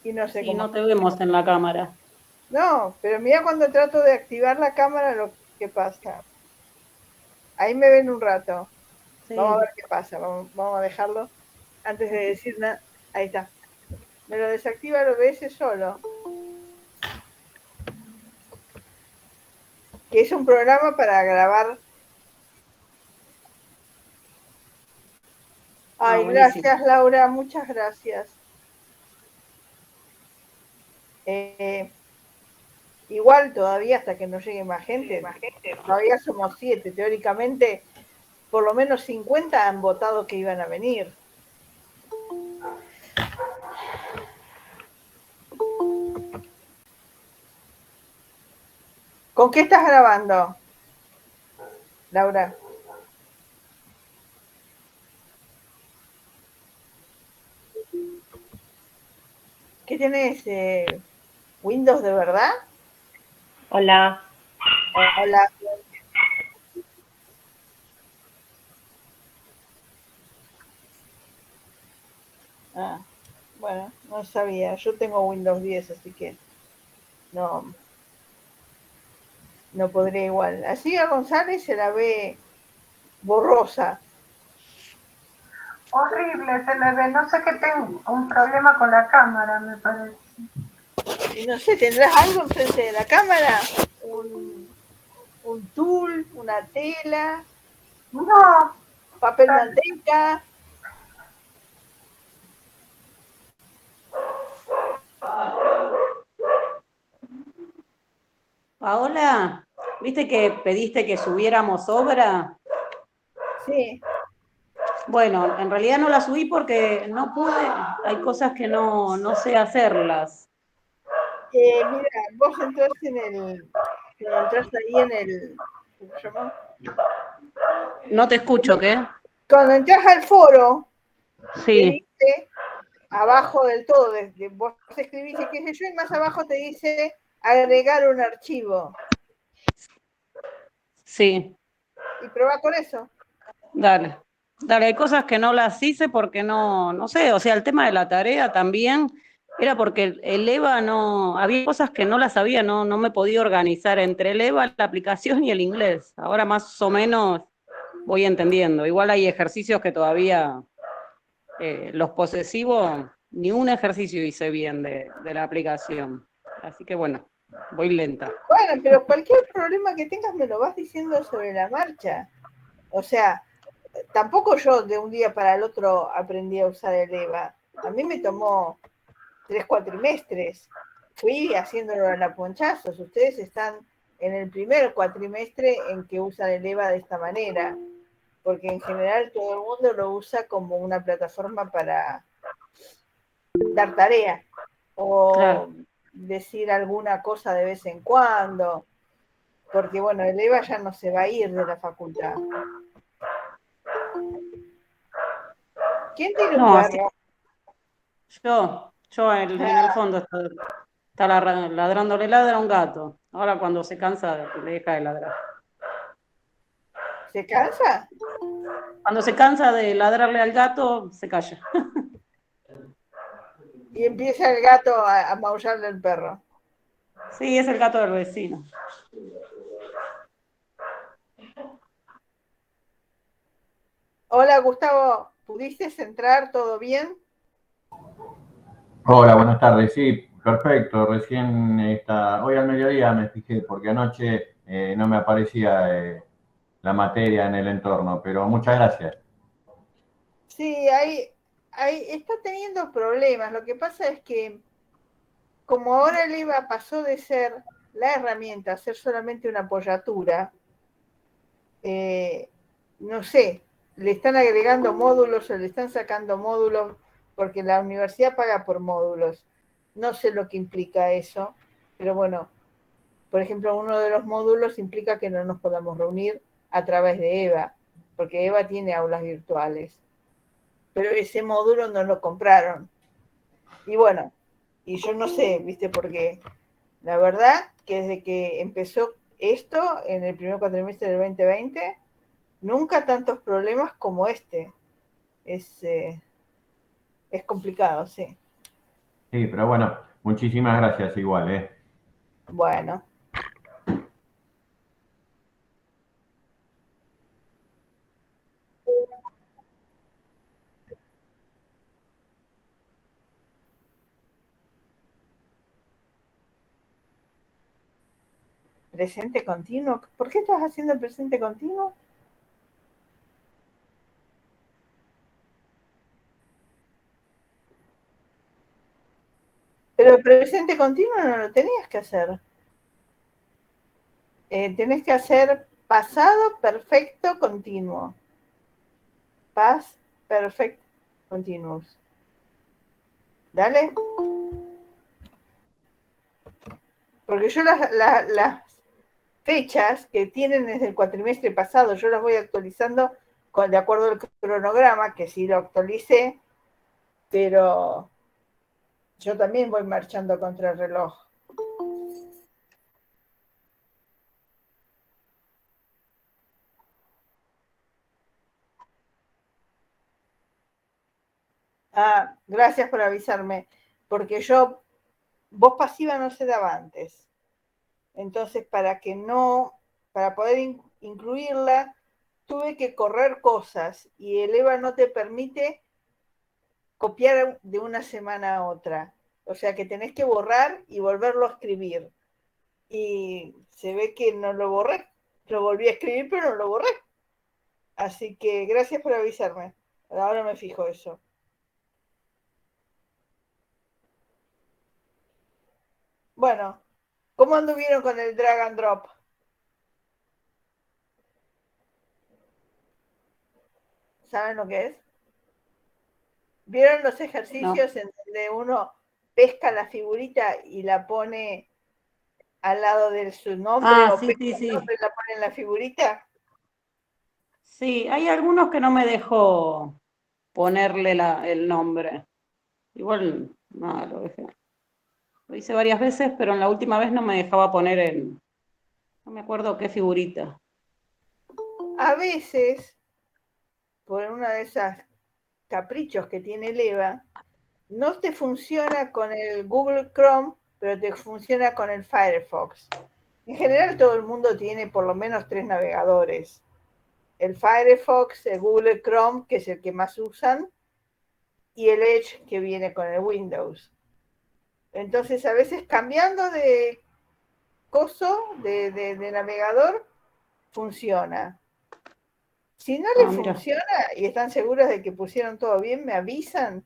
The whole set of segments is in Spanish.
Y no sé Sí, cómo. no te vemos en la cámara. No, pero mira cuando trato de activar la cámara lo que pasa. Ahí me ven un rato. Vamos a ver Sí. qué pasa. Vamos a dejarlo antes de decir nada. Ahí está. Me lo desactiva el OBS solo. Que es un programa para grabar. Ah, Ay, buenísimo. gracias Laura, muchas gracias. Eh, igual todavía hasta que no llegue más gente, todavía somos 7, teóricamente por lo menos 50 han votado que iban a venir. ¿Con qué estás grabando, Laura? ¿Qué tienes? ¿Windows de verdad? Hola. Hola. Ah, bueno, no sabía. Yo tengo Windows 10, así que no, no podré igual. Así a González se la ve borrosa. Horrible, se le ve. No sé qué tengo. Un problema con la cámara, me parece. Y no sé, ¿tendrás algo enfrente de la cámara? Un tul, una tela, No, papel manteca. Paola, ¿viste que pediste que subiéramos obra? Sí. Bueno, en realidad no la subí porque no pude, hay cosas que no sé hacerlas. Mira, vos entras en el. Entras ahí en el. ¿Cómo se llama? No te escucho, ¿qué? Cuando entras al foro, te Sí, dice abajo del todo, desde vos escribís y qué sé yo, y más abajo te dice agregar un archivo. sí, Y prueba con eso. dale. Dale, hay cosas que no las hice porque no sé, o sea, el tema de la tarea también era porque el EVA no, había cosas que no las sabía, no me podía organizar entre el EVA, la aplicación y el inglés. Ahora más o menos voy entendiendo. Igual hay ejercicios que todavía, los posesivos, ni un ejercicio hice bien de la aplicación. Así que bueno, voy lenta. Bueno, pero cualquier problema que tengas me lo vas diciendo sobre la marcha. O sea, tampoco yo de un día para el otro aprendí a usar el EVA. A mí me tomó 3 cuatrimestres. Fui haciéndolo a ponchazos. Ustedes están en el primer cuatrimestre en que usan el EVA de esta manera, porque en general todo el mundo lo usa como una plataforma para dar tarea o Claro. decir alguna cosa de vez en cuando, porque bueno, el EVA ya no se va a ir de la facultad. ¿Quién tiene un No, así perro? yo en el fondo está ladrando, le ladra un gato. Ahora cuando se cansa le deja de ladrar. ¿Se cansa? Cuando se cansa de ladrarle al gato, se calla. Y empieza el gato a maullarle al perro. Sí, es el gato del vecino. Hola Gustavo, ¿pudiste entrar? ¿Todo bien? Hola, buenas tardes. Sí, perfecto. Recién hoy al mediodía me fijé porque anoche no me aparecía la materia en el entorno, pero muchas gracias. Sí, está teniendo problemas. Lo que pasa es que como ahora el IVA pasó de ser la herramienta a ser solamente una apoyatura, eh, no sé, le están agregando módulos o le están sacando módulos porque la universidad paga por módulos. No sé lo que implica eso, pero bueno, por ejemplo, uno de los módulos implica que no nos podamos reunir a través de EVA, porque EVA tiene aulas virtuales, pero ese módulo no lo compraron. Y bueno, y yo no sé, viste, porque la verdad que desde que empezó esto en el primer cuatrimestre del 2020, nunca tantos problemas como este. Es, es complicado, sí. Sí, pero bueno, muchísimas gracias igual, ¿eh? Bueno. Presente continuo. ¿Por qué estás haciendo el presente continuo? Pero el presente continuo no lo tenías que hacer. Tenés que hacer pasado perfecto continuo. Past perfect continuous. Dale. Porque yo las fechas que tienen desde el cuatrimestre pasado, yo las voy actualizando de acuerdo al cronograma, que sí lo actualicé, pero yo también voy marchando contra el reloj. Ah, gracias por avisarme, porque voz pasiva no se daba antes. Entonces, para poder incluirla, tuve que correr cosas y el EVA no te permite copiar de una semana a otra. O sea que tenés que borrar y volverlo a escribir. Y se ve que no lo borré. Lo volví a escribir, pero no lo borré. Así que gracias por avisarme. Ahora me fijo eso. Bueno, ¿cómo anduvieron con el drag and drop? ¿Saben lo que es? ¿Vieron los ejercicios en donde uno pesca la figurita y la pone al lado de su nombre o Sí, pesca sí, el sí. nombre y la pone en la figurita? Sí, hay algunos que no me dejo ponerle el nombre. Igual, nada, lo dejé. Lo hice varias veces, pero en la última vez no me dejaba poner no me acuerdo qué figurita. A veces, por una de esas caprichos que tiene el EVA, no te funciona con el Google Chrome, pero te funciona con el Firefox. En general todo el mundo tiene por lo menos 3 navegadores. El Firefox, el Google Chrome, que es el que más usan, y el Edge, que viene con el Windows. Entonces, a veces cambiando de de navegador, funciona. Si no le Mira. funciona y están seguros de que pusieron todo bien, me avisan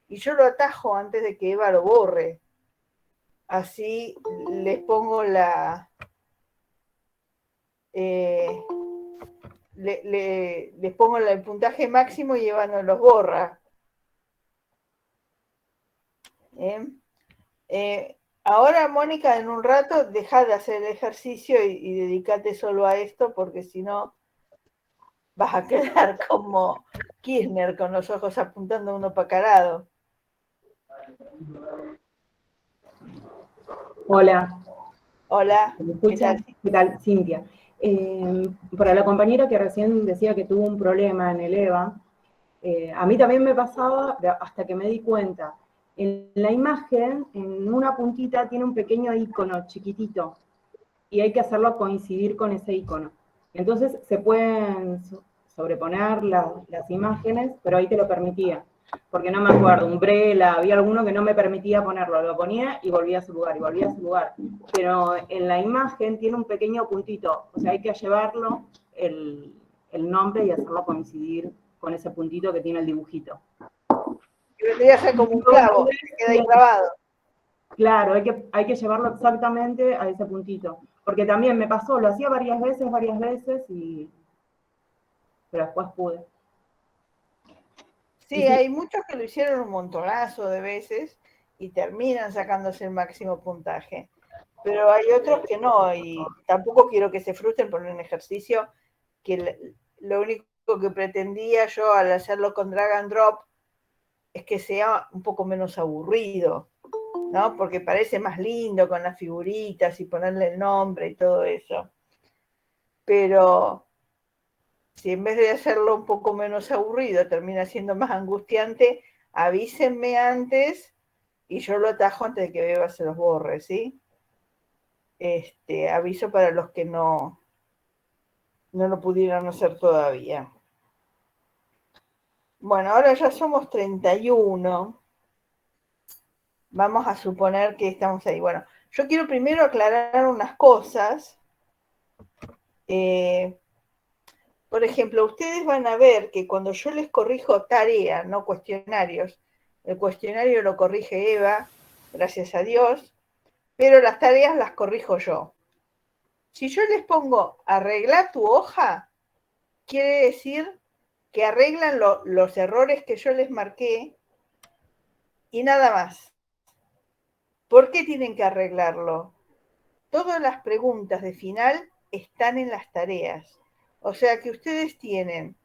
y yo lo atajo antes de que Eva lo borre. Así les pongo les pongo el puntaje máximo y Eva no los borra. Ahora, Mónica, en un rato, deja de hacer el ejercicio y dedícate solo a esto, porque si no, vas a quedar como Kirchner con los ojos apuntando uno para cada lado. Hola. Hola. ¿Me escuchan? ¿Qué tal? Cintia. Para la compañera que recién decía que tuvo un problema en el EVA, a mí también me pasaba hasta que me di cuenta. En la imagen, en una puntita, tiene un pequeño icono chiquitito y hay que hacerlo coincidir con ese icono. Entonces se pueden sobreponer las imágenes, pero ahí te lo permitía. Porque no me acuerdo, Umbrella, había alguno que no me permitía ponerlo, lo ponía y volvía a su lugar, y volvía a su lugar. Pero en la imagen tiene un pequeño puntito, o sea, hay que llevarlo el nombre y hacerlo coincidir con ese puntito que tiene el dibujito. Que vendría a ser como un clavo, que queda ahí clavado. Claro, hay que llevarlo exactamente a ese puntito. Porque también me pasó, lo hacía varias veces, pero después pude. Sí, hay muchos que lo hicieron un montonazo de veces y terminan sacándose el máximo puntaje. Pero hay otros que no, y tampoco quiero que se frustren por un ejercicio que lo único que pretendía yo al hacerlo con drag and drop es que sea un poco menos aburrido, ¿no? Porque parece más lindo con las figuritas y ponerle el nombre y todo eso. Pero si en vez de hacerlo un poco menos aburrido termina siendo más angustiante, avísenme antes y yo lo atajo antes de que Beba se los borre, ¿sí? Aviso para los que no lo pudieron hacer todavía. Bueno, ahora ya somos 31. Vamos a suponer que estamos ahí. Bueno, yo quiero primero aclarar unas cosas. Por ejemplo, ustedes van a ver que cuando yo les corrijo tarea, no cuestionarios, el cuestionario lo corrige Eva, gracias a Dios, pero las tareas las corrijo yo. Si yo les pongo arreglar tu hoja, quiere decir que arreglan los errores que yo les marqué y nada más. ¿Por qué tienen que arreglarlo? Todas las preguntas de final están en las tareas. O sea que ustedes tienen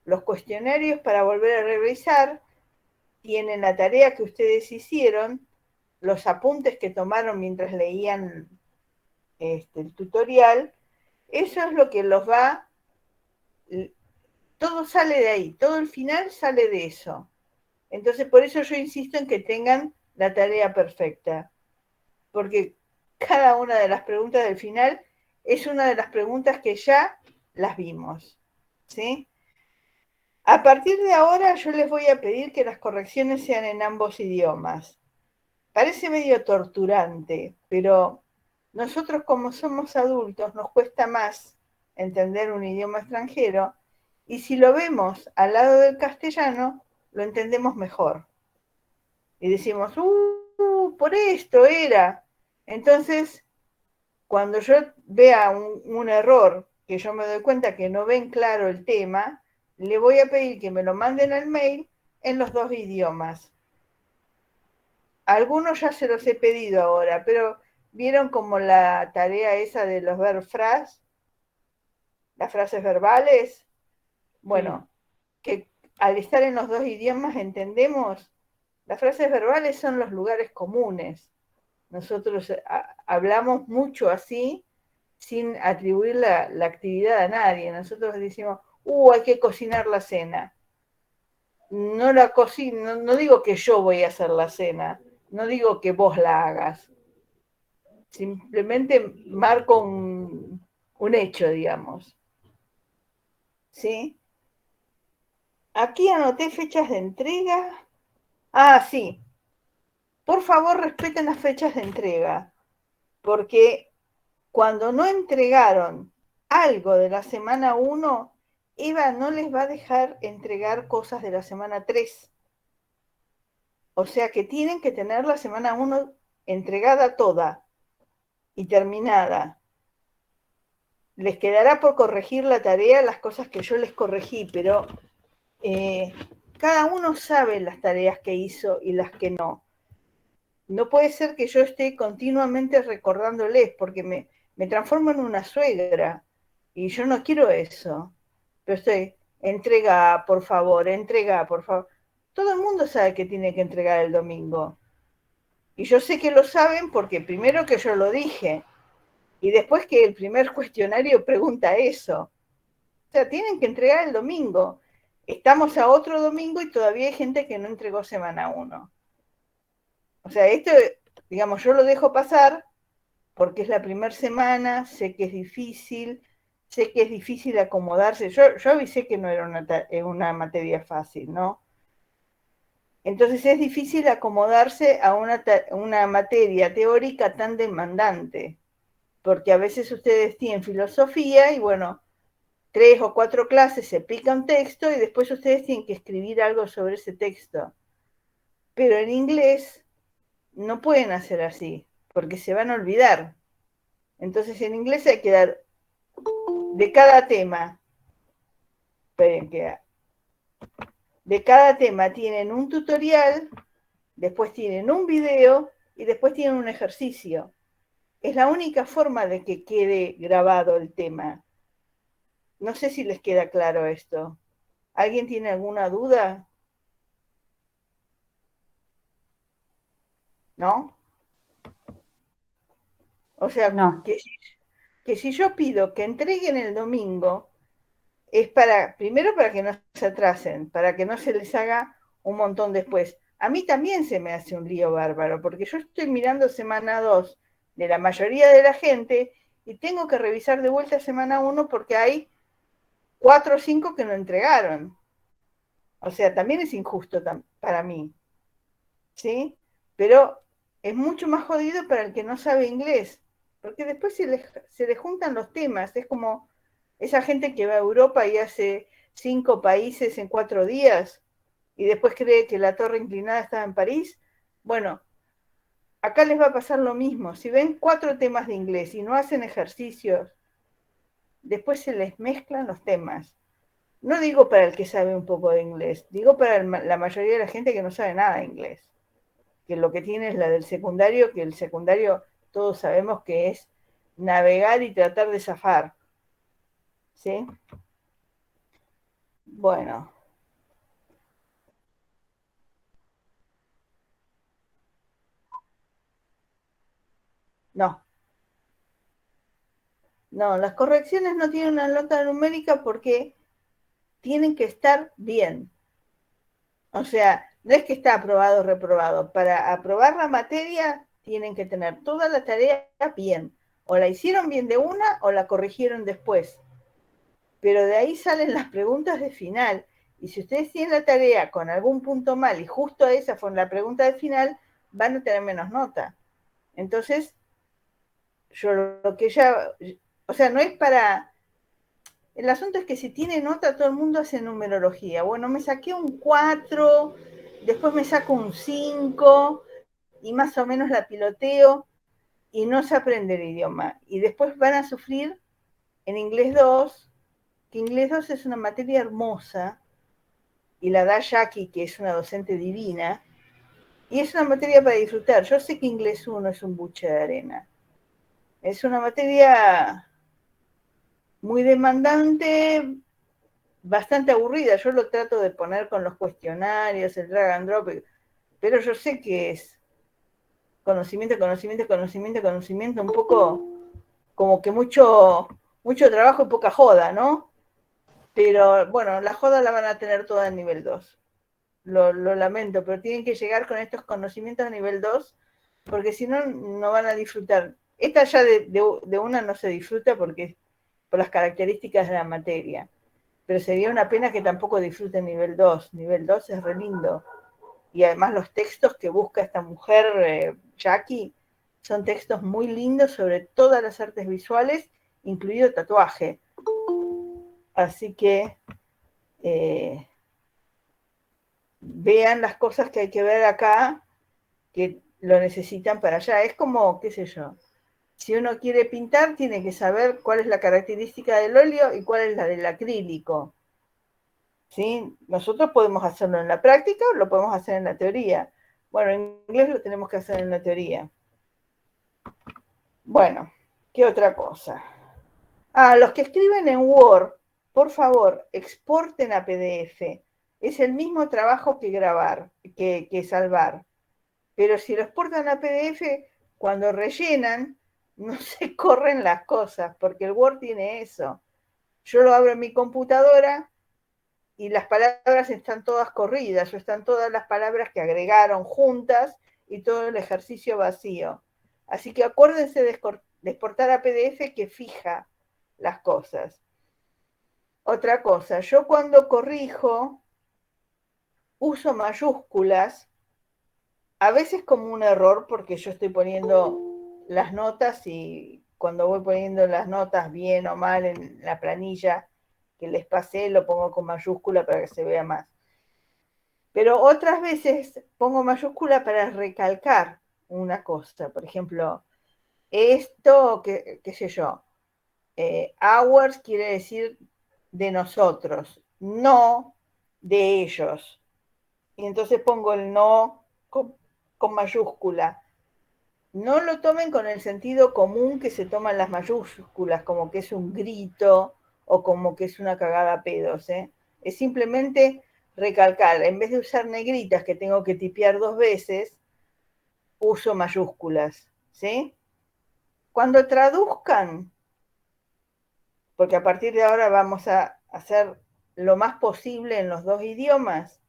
los cuestionarios para volver a revisar, tienen la tarea que ustedes hicieron, los apuntes que tomaron mientras leían el tutorial. Eso es lo que los va... Todo sale de ahí, todo el final sale de eso. Entonces, por eso yo insisto en que tengan la tarea perfecta, porque cada una de las preguntas del final es una de las preguntas que ya las vimos, ¿sí? A partir de ahora yo les voy a pedir que las correcciones sean en ambos idiomas. Parece medio torturante, pero nosotros como somos adultos nos cuesta más entender un idioma extranjero y si lo vemos al lado del castellano, lo entendemos mejor. Y decimos, por esto era. Entonces, cuando yo vea un error, que yo me doy cuenta que no ven claro el tema, le voy a pedir que me lo manden al mail en los dos idiomas. Algunos ya se los he pedido ahora, pero vieron como la tarea esa de los verb-phrase, las frases verbales. Bueno, que al estar en los dos idiomas entendemos, las frases verbales son los lugares comunes. Nosotros hablamos mucho así, sin atribuir la actividad a nadie. Nosotros decimos, hay que cocinar la cena. No la cocino, no digo que yo voy a hacer la cena, no digo que vos la hagas. Simplemente marco un hecho, digamos. ¿Sí? Aquí anoté fechas de entrega. Sí. Por favor, respeten las fechas de entrega, porque cuando no entregaron algo de la semana 1, Eva no les va a dejar entregar cosas de la semana 3. O sea que tienen que tener la semana 1 entregada toda y terminada. Les quedará por corregir la tarea, las cosas que yo les corregí, pero cada uno sabe las tareas que hizo y las que no. No puede ser que yo esté continuamente recordándoles, porque me transformo en una suegra, y yo no quiero eso. Pero estoy, entrega, por favor, entrega, por favor. Todo el mundo sabe que tiene que entregar el domingo. Y yo sé que lo saben porque primero que yo lo dije, y después que el primer cuestionario pregunta eso. O sea, tienen que entregar el domingo. Estamos a otro domingo y todavía hay gente que no entregó semana 1. O sea, esto, digamos, yo lo dejo pasar porque es la primera semana, sé que es difícil acomodarse. Yo avisé que no era una materia fácil, ¿no? Entonces es difícil acomodarse a una materia teórica tan demandante, porque a veces ustedes tienen filosofía y bueno, 3 o 4 clases se pica un texto y después ustedes tienen que escribir algo sobre ese texto. Pero en inglés no pueden hacer así, porque se van a olvidar. Entonces en inglés hay que dar de cada tema. De cada tema tienen un tutorial, después tienen un video y después tienen un ejercicio. Es la única forma de que quede grabado el tema. No sé si les queda claro esto. ¿Alguien tiene alguna duda? ¿No? O sea, No. que si yo pido que entreguen el domingo, es primero para que no se atrasen, para que no se les haga un montón después. a mí también se me hace un lío bárbaro, porque yo estoy mirando semana 2 de la mayoría de la gente y tengo que revisar de vuelta semana 1 porque hay 4 o 5 que no entregaron. O sea, también es injusto para mí, ¿sí? Pero es mucho más jodido para el que no sabe inglés, porque después se le juntan los temas. Es como esa gente que va a Europa y hace 5 países en 4 días y después cree que la torre inclinada estaba en París. Bueno, acá les va a pasar lo mismo. Si ven 4 temas de inglés y no hacen ejercicios, después se les mezclan los temas. No digo para el que sabe un poco de inglés, digo para la mayoría de la gente que no sabe nada de inglés, que lo que tiene es la del secundario, que el secundario todos sabemos que es navegar y tratar de zafar. ¿Sí? Bueno. No. No, las correcciones no tienen una nota numérica porque tienen que estar bien. O sea, no es que está aprobado o reprobado. Para aprobar la materia tienen que tener toda la tarea bien. O la hicieron bien de una o la corrigieron después. Pero de ahí salen las preguntas de final. Y si ustedes tienen la tarea con algún punto mal y justo esa fue la pregunta de final, van a tener menos nota. Entonces, yo lo que ya... O sea, no es para... El asunto es que si tiene nota, todo el mundo hace numerología. Bueno, me saqué un 4, después me saco un 5 y más o menos la piloteo y no se aprende el idioma. Y después van a sufrir en inglés 2, que inglés 2 es una materia hermosa y la da Jackie, que es una docente divina, y es una materia para disfrutar. Yo sé que inglés 1 es un buche de arena. Es una materia muy demandante, bastante aburrida. Yo lo trato de poner con los cuestionarios, el drag and drop, pero yo sé que es conocimiento, conocimiento, conocimiento, conocimiento, un poco como que mucho trabajo y poca joda, ¿no? Pero bueno, la joda la van a tener toda en nivel 2. Lo lamento, pero tienen que llegar con estos conocimientos a nivel 2, porque si no, no van a disfrutar. Esta ya de una no se disfruta porque por las características de la materia. Pero sería una pena que tampoco disfruten nivel 2. Nivel 2 es re lindo. Y además los textos que busca esta mujer, Jackie, son textos muy lindos sobre todas las artes visuales, incluido tatuaje. Así que vean las cosas que hay que ver acá, que lo necesitan para allá. Es como, qué sé yo, si uno quiere pintar, tiene que saber cuál es la característica del óleo y cuál es la del acrílico. ¿Sí? Nosotros podemos hacerlo en la práctica o lo podemos hacer en la teoría. Bueno, en inglés lo tenemos que hacer en la teoría. Bueno, ¿qué otra cosa? Los que escriben en Word, por favor, exporten a PDF. Es el mismo trabajo que grabar, que salvar. Pero si lo exportan a PDF, cuando rellenan, no se corren las cosas, porque el Word tiene eso. Yo lo abro en mi computadora y las palabras están todas corridas, o están todas las palabras que agregaron juntas y todo el ejercicio vacío. Así que acuérdense de exportar a PDF que fija las cosas. Otra cosa, yo cuando corrijo uso mayúsculas, a veces como un error porque yo estoy poniendo las notas y cuando voy poniendo las notas bien o mal en la planilla que les pasé, lo pongo con mayúscula para que se vea más. Pero otras veces pongo mayúscula para recalcar una cosa. Por ejemplo, esto, qué sé yo, hours quiere decir de nosotros, no de ellos. Y entonces pongo el no con mayúscula. No lo tomen con el sentido común que se toman las mayúsculas, como que es un grito o como que es una cagada a pedos. Es simplemente recalcar, en vez de usar negritas que tengo que tipear 2 veces, uso mayúsculas, ¿sí? Cuando traduzcan, porque a partir de ahora vamos a hacer lo más posible en los 2 idiomas,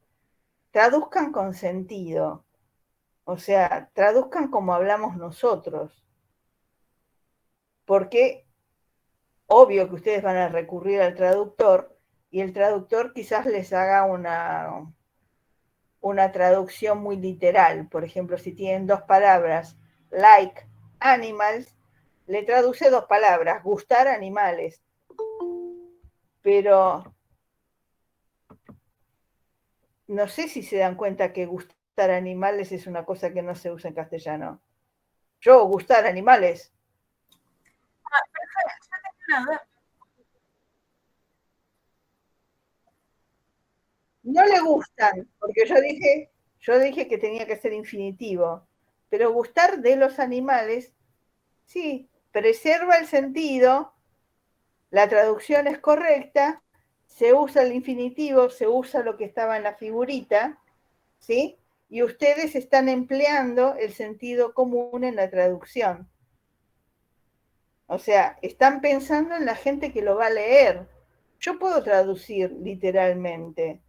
traduzcan con sentido. O sea, traduzcan como hablamos nosotros. Porque obvio que ustedes van a recurrir al traductor y el traductor quizás les haga una traducción muy literal. Por ejemplo, si tienen dos palabras, like animals, le traduce dos palabras, gustar animales. Pero no sé si se dan cuenta que gustar animales es una cosa que no se usa en castellano. Yo, gustar animales. No le gustan, porque yo dije que tenía que ser infinitivo, pero gustar de los animales, sí, preserva el sentido, la traducción es correcta, se usa el infinitivo, se usa lo que estaba en la figurita, ¿sí? Y ustedes están empleando el sentido común en la traducción. O sea, están pensando en la gente que lo va a leer. Yo puedo traducir literalmente,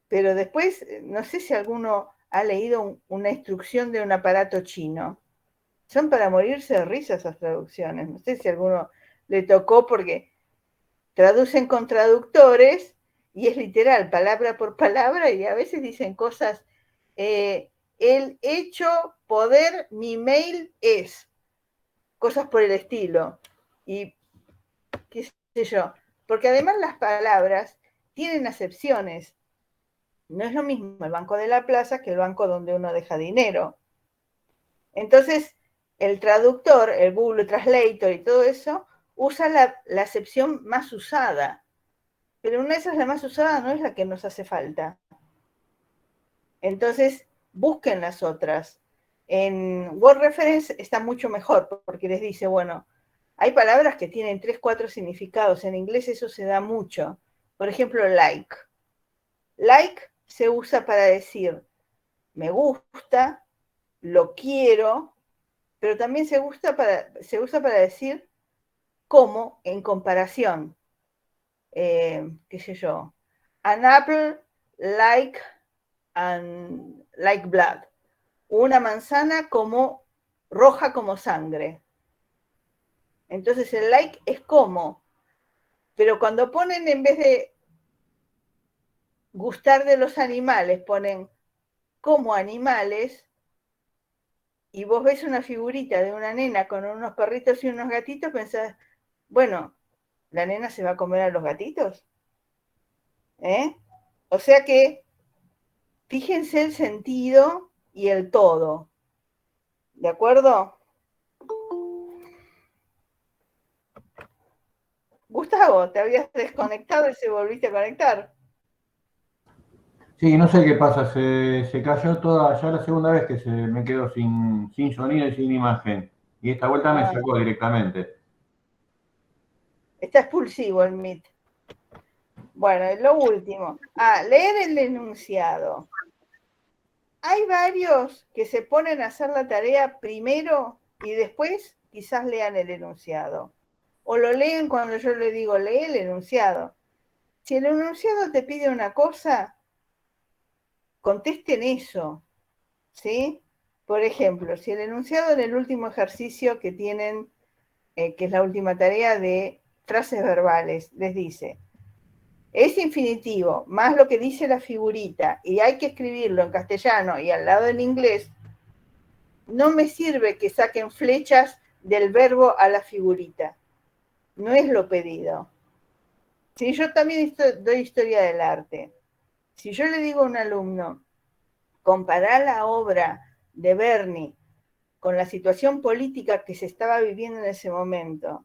pero después, no sé si alguno ha leído una instrucción de un aparato chino. Son para morirse de risa esas traducciones. No sé si a alguno le tocó porque traducen con traductores y es literal, palabra por palabra, y a veces dicen cosas, el hecho, poder, mi mail es, cosas por el estilo. Y qué sé yo, porque además las palabras tienen acepciones. No es lo mismo el Banco de la Plaza que el banco donde uno deja dinero. Entonces, el traductor, el Google Translator y todo eso, usa la acepción más usada. Pero una de esas, la más usada, no es la que nos hace falta. Entonces, busquen las otras. En Word Reference está mucho mejor, porque les dice, bueno, hay palabras que tienen 3, 4 significados. En inglés eso se da mucho. Por ejemplo, like. Like se usa para decir, me gusta, lo quiero, pero también se usa para decir cómo en comparación. Qué sé yo, an apple like blood, una manzana como roja como sangre. Entonces el like es como, pero cuando ponen en vez de gustar de los animales, ponen como animales, y vos ves una figurita de una nena con unos perritos y unos gatitos, pensás, bueno, ¿la nena se va a comer a los gatitos? ¿Eh? O sea que fíjense el sentido y el todo. ¿De acuerdo? Gustavo, te habías desconectado y se volviste a conectar. Sí, no sé qué pasa, se cayó toda, ya la segunda vez que se me quedó sin sonido y sin imagen. Y esta vuelta me sacó directamente. Está expulsivo el Meet. Bueno, lo último. Leer el enunciado. Hay varios que se ponen a hacer la tarea primero y después quizás lean el enunciado. O lo leen cuando yo le digo, lee el enunciado. Si el enunciado te pide una cosa, contesten eso, ¿sí? Por ejemplo, si el enunciado en el último ejercicio que tienen, que es la última tarea de frases verbales, les dice, es infinitivo, más lo que dice la figurita, y hay que escribirlo en castellano y al lado en inglés, no me sirve que saquen flechas del verbo a la figurita. No es lo pedido. Si yo también doy historia del arte, si yo le digo a un alumno, comparar la obra de Berni con la situación política que se estaba viviendo en ese momento,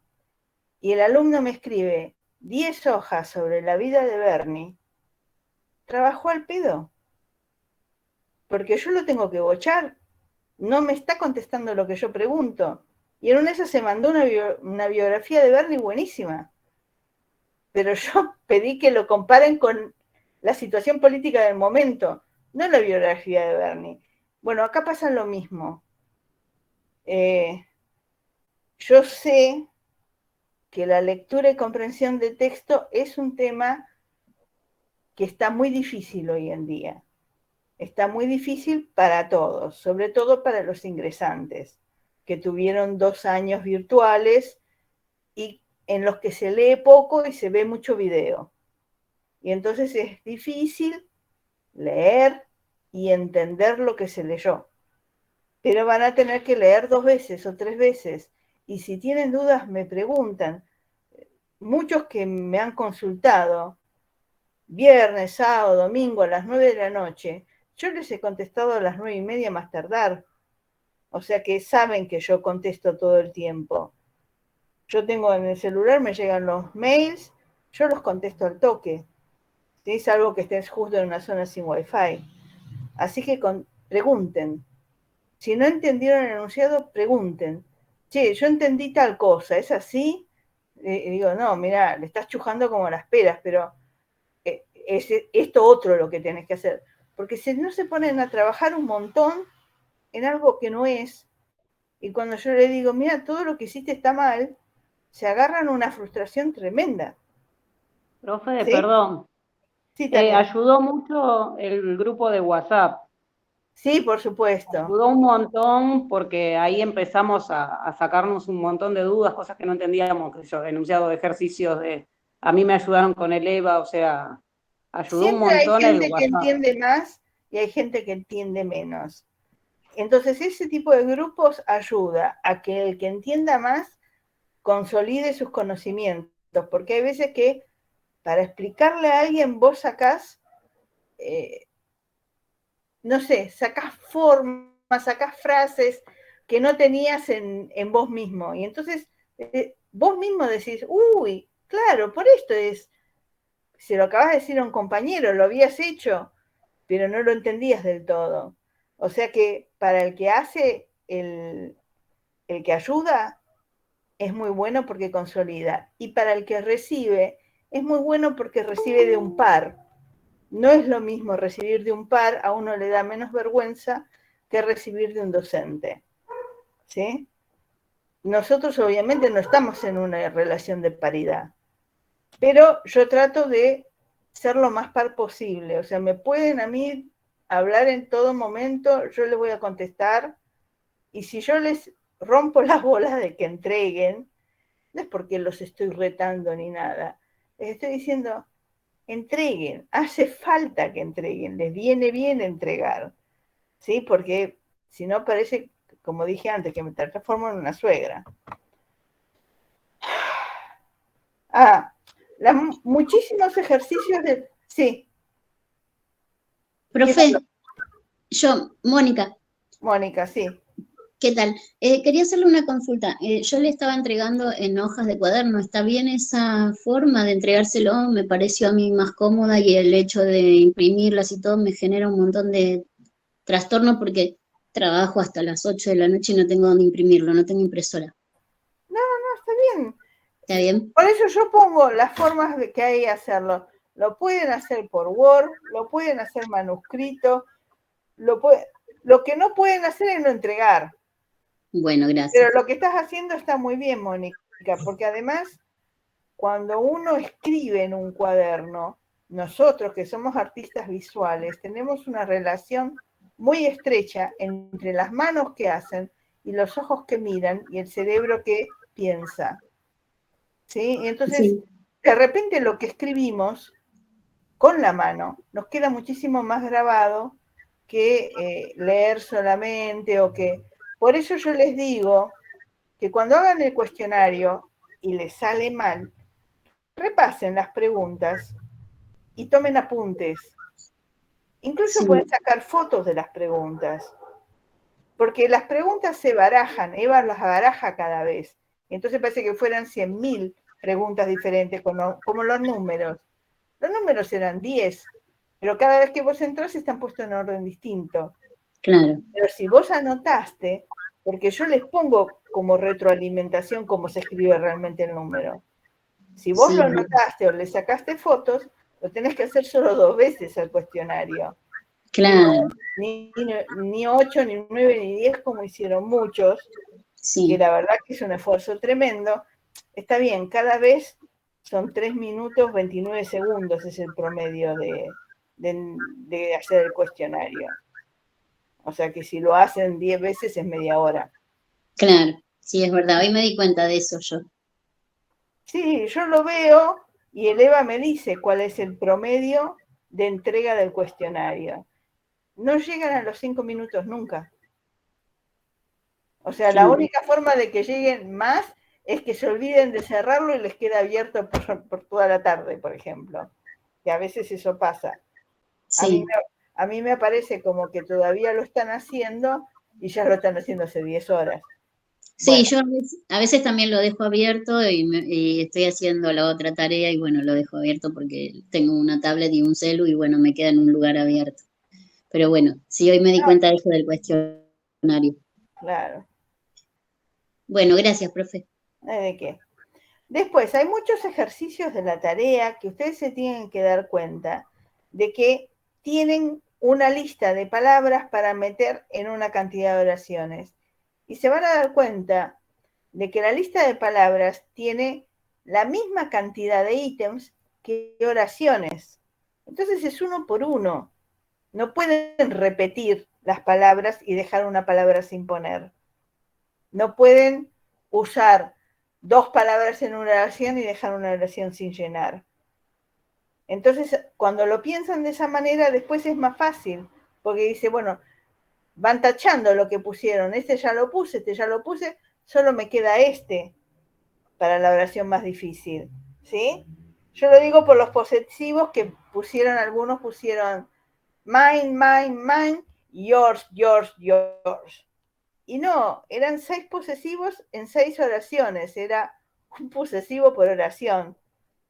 y el alumno me escribe 10 hojas sobre la vida de Berni, trabajó al pedo, porque yo lo tengo que bochar, no me está contestando lo que yo pregunto. Y en una de esas se mandó una biografía de Berni buenísima, pero yo pedí que lo comparen con la situación política del momento, no la biografía de Berni. Bueno, acá pasa lo mismo. Yo sé que la lectura y comprensión de texto es un tema que está muy difícil hoy en día. Está muy difícil para todos, sobre todo para los ingresantes, que tuvieron 2 años virtuales y en los que se lee poco y se ve mucho video. Y entonces es difícil leer y entender lo que se leyó. Pero van a tener que leer 2 veces o 3 veces. Y si tienen dudas, me preguntan. Muchos que me han consultado, viernes, sábado, domingo, a las 9 de la noche, yo les he contestado a las 9:30 más tardar. O sea que saben que yo contesto todo el tiempo. Yo tengo en el celular, me llegan los mails, yo los contesto al toque. Si es algo que estés justo en una zona sin wifi. Así que pregunten. Si no entendieron el enunciado, pregunten. Che, yo entendí tal cosa, ¿es así? Y digo, no, mira, le estás chujando como las peras, pero es esto otro lo que tenés que hacer. Porque si no se ponen a trabajar un montón en algo que no es, y cuando yo le digo, mira, todo lo que hiciste está mal, se agarran una frustración tremenda. Profe, ¿Sí? perdón. Sí, también. Ayudó mucho el grupo de WhatsApp. Sí, por supuesto. Ayudó un montón porque ahí empezamos a sacarnos un montón de dudas, cosas que no entendíamos, que yo, enunciado de ejercicios, a mí me ayudaron con el EVA, o sea, ayudó un Siempre hay montón el gente que WhatsApp. entiende más y hay gente que entiende menos. Entonces, ese tipo de grupos ayuda a que el que entienda más consolide sus conocimientos, porque hay veces que para explicarle a alguien vos sacás, no sé, sacás formas, sacás frases que no tenías en vos mismo. Y entonces vos mismo decís, uy, claro, por esto es, se lo acabas de decir a un compañero, lo habías hecho, pero no lo entendías del todo. O sea que para el que hace, el que ayuda, es muy bueno porque consolida. Y para el que recibe, es muy bueno porque recibe de un par. No es lo mismo recibir de un par, a uno le da menos vergüenza que recibir de un docente. ¿Sí? Nosotros obviamente no estamos en una relación de paridad, pero yo trato de ser lo más par posible. O sea, me pueden a mí hablar en todo momento, yo les voy a contestar, y si yo les rompo las bolas de que entreguen, no es porque los estoy retando ni nada, les estoy diciendo, entreguen, hace falta que entreguen, les viene bien entregar, ¿sí? Porque si no parece, como dije antes, que me transformo en una suegra. Muchísimos ejercicios de... Sí. Profe, Mónica. Mónica, sí. ¿Qué tal? Quería hacerle una consulta. Yo le estaba entregando en hojas de cuaderno. ¿Está bien esa forma de entregárselo? Me pareció a mí más cómoda y el hecho de imprimirlas y todo me genera un montón de trastorno porque trabajo hasta las 8 de la noche y no tengo dónde imprimirlo, no tengo impresora. No, está bien. ¿Está bien? Por eso yo pongo las formas de que hay que hacerlo. Lo pueden hacer por Word, lo pueden hacer manuscrito, lo que no pueden hacer es no entregar. Bueno, gracias. Pero lo que estás haciendo está muy bien, Mónica, porque además, cuando uno escribe en un cuaderno, nosotros que somos artistas visuales, tenemos una relación muy estrecha entre las manos que hacen y los ojos que miran y el cerebro que piensa. ¿Sí? Y entonces, sí, de repente lo que escribimos con la mano nos queda muchísimo más grabado que leer solamente o que... Por eso yo les digo que cuando hagan el cuestionario y les sale mal, repasen las preguntas y tomen apuntes. Incluso sí, pueden sacar fotos de las preguntas, porque las preguntas se barajan, Eva las baraja cada vez. Entonces parece que fueran 100.000 preguntas diferentes, como los números. Los números eran 10, pero cada vez que vos entras están puestos en orden distinto. Claro. Pero si vos anotaste, porque yo les pongo como retroalimentación cómo se escribe realmente el número. Si vos lo anotaste o le sacaste fotos, lo tenés que hacer solo 2 veces al cuestionario. Claro. Ni 8, ni 9, ni 10 como hicieron muchos, que la verdad que es un esfuerzo tremendo. Está bien, cada vez son 3 minutos 29 segundos, es el promedio de hacer el cuestionario. O sea que si lo hacen 10 veces es media hora. Claro, sí, es verdad. Hoy me di cuenta de eso yo. Sí, yo lo veo y el EVA me dice cuál es el promedio de entrega del cuestionario. No llegan a los 5 minutos nunca. O sea, la única forma de que lleguen más es que se olviden de cerrarlo y les queda abierto por toda la tarde, por ejemplo. Que a veces eso pasa. Sí. A mí me parece como que todavía lo están haciendo y ya lo están haciendo hace 10 horas. Sí, Bueno, yo a veces también lo dejo abierto y estoy haciendo la otra tarea y bueno, lo dejo abierto porque tengo una tablet y un celu y bueno, me queda en un lugar abierto. Pero bueno, sí, hoy me di cuenta de eso del cuestionario. claro. Bueno, gracias, profe. ¿De qué? Después, hay muchos ejercicios de la tarea que ustedes se tienen que dar cuenta de que tienen una lista de palabras para meter en una cantidad de oraciones. Y se van a dar cuenta de que la lista de palabras tiene la misma cantidad de ítems que oraciones. Entonces es uno por uno. No pueden repetir las palabras y dejar una palabra sin poner. No pueden usar 2 palabras en una oración y dejar una oración sin llenar. Entonces, cuando lo piensan de esa manera, después es más fácil, porque dice, bueno, van tachando lo que pusieron, este ya lo puse, solo me queda este para la oración más difícil, ¿sí? Yo lo digo por los posesivos que algunos pusieron mine, mine, mine, yours, yours, yours. Y no, eran 6 posesivos en 6 oraciones, era un posesivo por oración.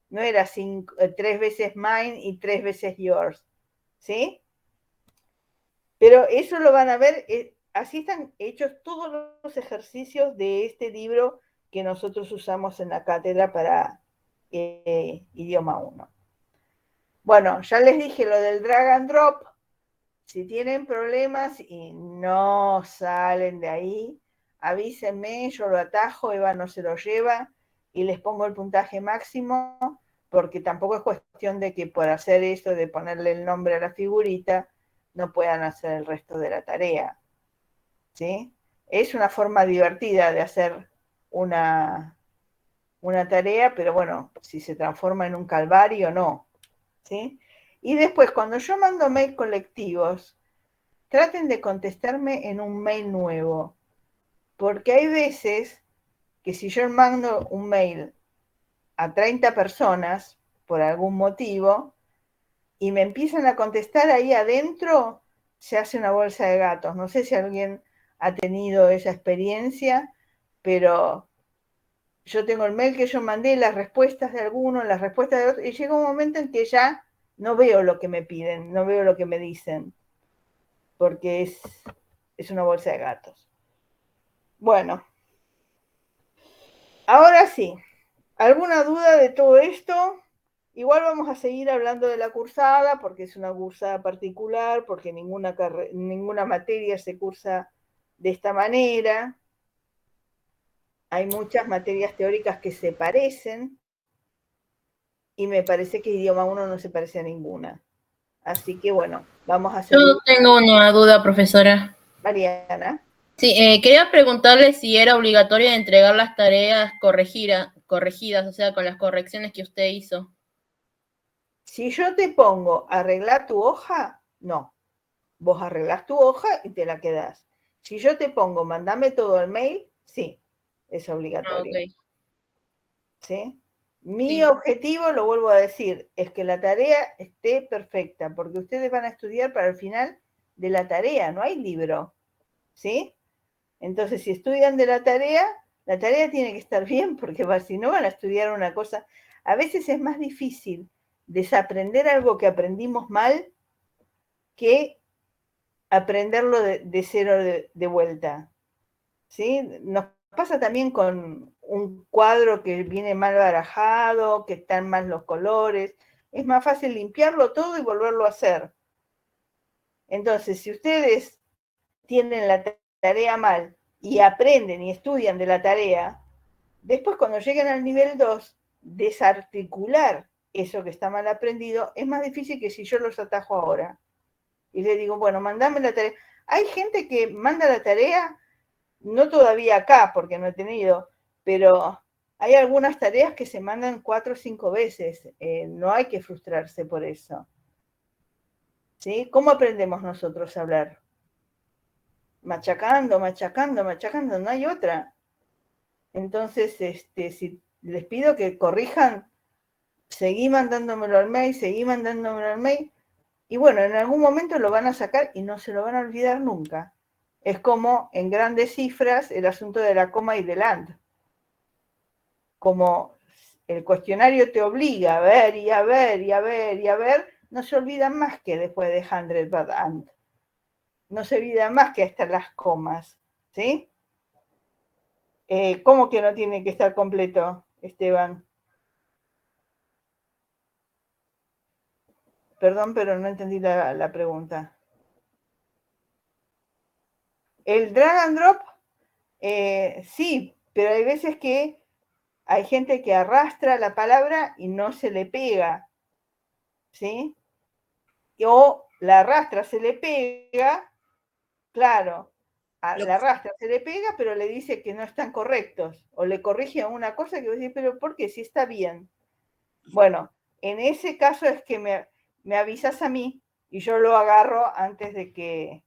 No era 3 veces mine y 3 veces yours, ¿sí? Pero eso lo van a ver, así están hechos todos los ejercicios de este libro que nosotros usamos en la cátedra para idioma 1. Bueno, ya les dije lo del drag and drop. Si tienen problemas y no salen de ahí, avísenme, yo lo atajo, Eva no se lo lleva y les pongo el puntaje máximo, porque tampoco es cuestión de que por hacer esto de ponerle el nombre a la figurita no puedan hacer el resto de la tarea, ¿sí? Es una forma divertida de hacer una tarea, pero bueno, si se transforma en un calvario, no, ¿sí? Y después, cuando yo mando mail colectivos, traten de contestarme en un mail nuevo, porque hay veces que si yo mando un mail a 30 personas por algún motivo y me empiezan a contestar ahí adentro, se hace una bolsa de gatos. No sé si alguien ha tenido esa experiencia, pero yo tengo el mail que yo mandé, las respuestas de algunos, las respuestas de otros, y llega un momento en que ya no veo lo que me piden, no veo lo que me dicen, porque es una bolsa de gatos. Bueno, ahora sí, ¿alguna duda de todo esto? Igual vamos a seguir hablando de la cursada, porque es una cursada particular, porque ninguna materia se cursa de esta manera. Hay muchas materias teóricas que se parecen, y me parece que idioma 1 no se parece a ninguna. Así que bueno, vamos a seguir. Yo tengo una duda, profesora. Mariana. Sí, quería preguntarle si era obligatorio entregar las tareas corregidas, o sea, con las correcciones que usted hizo. Si yo te pongo arreglar tu hoja, no. Vos arreglás tu hoja y te la quedás. Si yo te pongo mandame todo al mail, sí, es obligatorio. Okay. ¿Sí? Mi objetivo, lo vuelvo a decir, es que la tarea esté perfecta, porque ustedes van a estudiar para el final de la tarea, no hay libro. ¿Sí? Entonces, si estudian de la tarea tiene que estar bien, porque si no van a estudiar una cosa. A veces es más difícil desaprender algo que aprendimos mal que aprenderlo de cero de vuelta. ¿Sí? Nos pasa también con un cuadro que viene mal barajado, que están mal los colores. Es más fácil limpiarlo todo y volverlo a hacer. Entonces, si ustedes tienen la tarea mal y aprenden y estudian de la tarea, después cuando lleguen al nivel 2 desarticular eso que está mal aprendido es más difícil que si yo los atajo ahora. Y le digo, bueno, mandame la tarea. Hay gente que manda la tarea, no todavía acá, porque no he tenido, pero hay algunas tareas que se mandan 4 o 5 veces. No hay que frustrarse por eso. ¿Sí? ¿Cómo aprendemos nosotros a hablar? Machacando, machacando, machacando, no hay otra. Entonces, si les pido que corrijan, seguí mandándomelo al mail, seguí mandándomelo al mail, y bueno, en algún momento lo van a sacar y no se lo van a olvidar nunca. Es como en grandes cifras el asunto de la coma y del and. Como el cuestionario te obliga a ver y a ver y a ver y a ver, no se olvidan más que después de 100 but and. No se olvidan más que hasta las comas, ¿sí? ¿Cómo que no tiene que estar completo, Esteban? Perdón, pero no entendí la pregunta. El drag and drop, sí, pero hay veces que hay gente que arrastra la palabra y no se le pega, ¿sí? O la arrastra, se le pega, claro, la arrastra, se le pega, pero le dice que no están correctos, o le corrige una cosa que vos decís, pero ¿por qué? Si está bien. Bueno, en ese caso es que me avisas a mí y yo lo agarro antes de que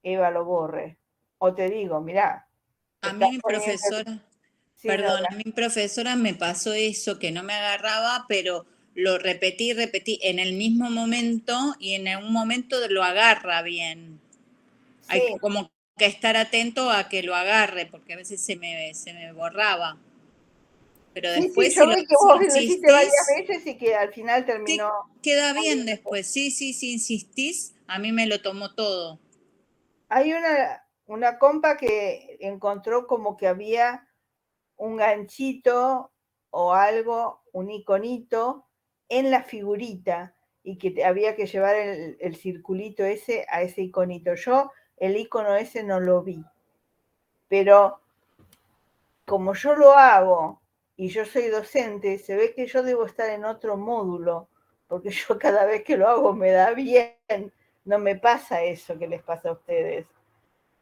Eva lo borre. O te digo, mirá. A mí mi profesora, Sí, perdón, Laura. a mi profesora me pasó eso, que no me agarraba, pero lo repetí en el mismo momento y en un momento lo agarra bien. Sí. Hay como que estar atento a que lo agarre, porque a veces se me borraba. Pero Sí, después sí, yo si vi que vos lo hiciste insistís, varias veces y que al final terminó. queda bien después. Sí, si insistís, a mí me lo tomó todo. Hay una compa que encontró como que había un ganchito o algo, un iconito en la figurita y que había que llevar el circulito ese a ese iconito. Yo el icono ese no lo vi, pero como yo lo hago y yo soy docente, se ve que yo debo estar en otro módulo, porque yo cada vez que lo hago me da bien, no me pasa eso que les pasa a ustedes.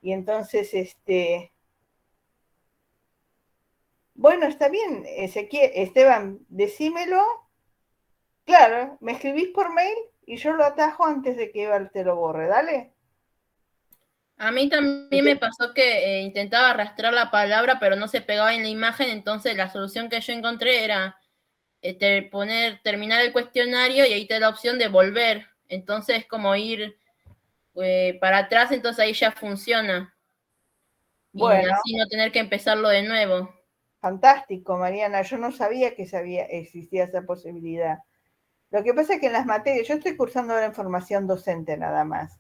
Y entonces, bueno, está bien, Esteban, decímelo. Claro, me escribís por mail y yo lo atajo antes de que Eva te lo borre, dale. A mí también me pasó que intentaba arrastrar la palabra, pero no se pegaba en la imagen, entonces la solución que yo encontré era terminar el cuestionario y ahí te da la opción de volver. Entonces es como ir para atrás, entonces ahí ya funciona. Bueno. Y así no tener que empezarlo de nuevo. Fantástico, Mariana. Yo no sabía que existía esa posibilidad. Lo que pasa es que en las materias, yo estoy cursando ahora en formación docente nada más.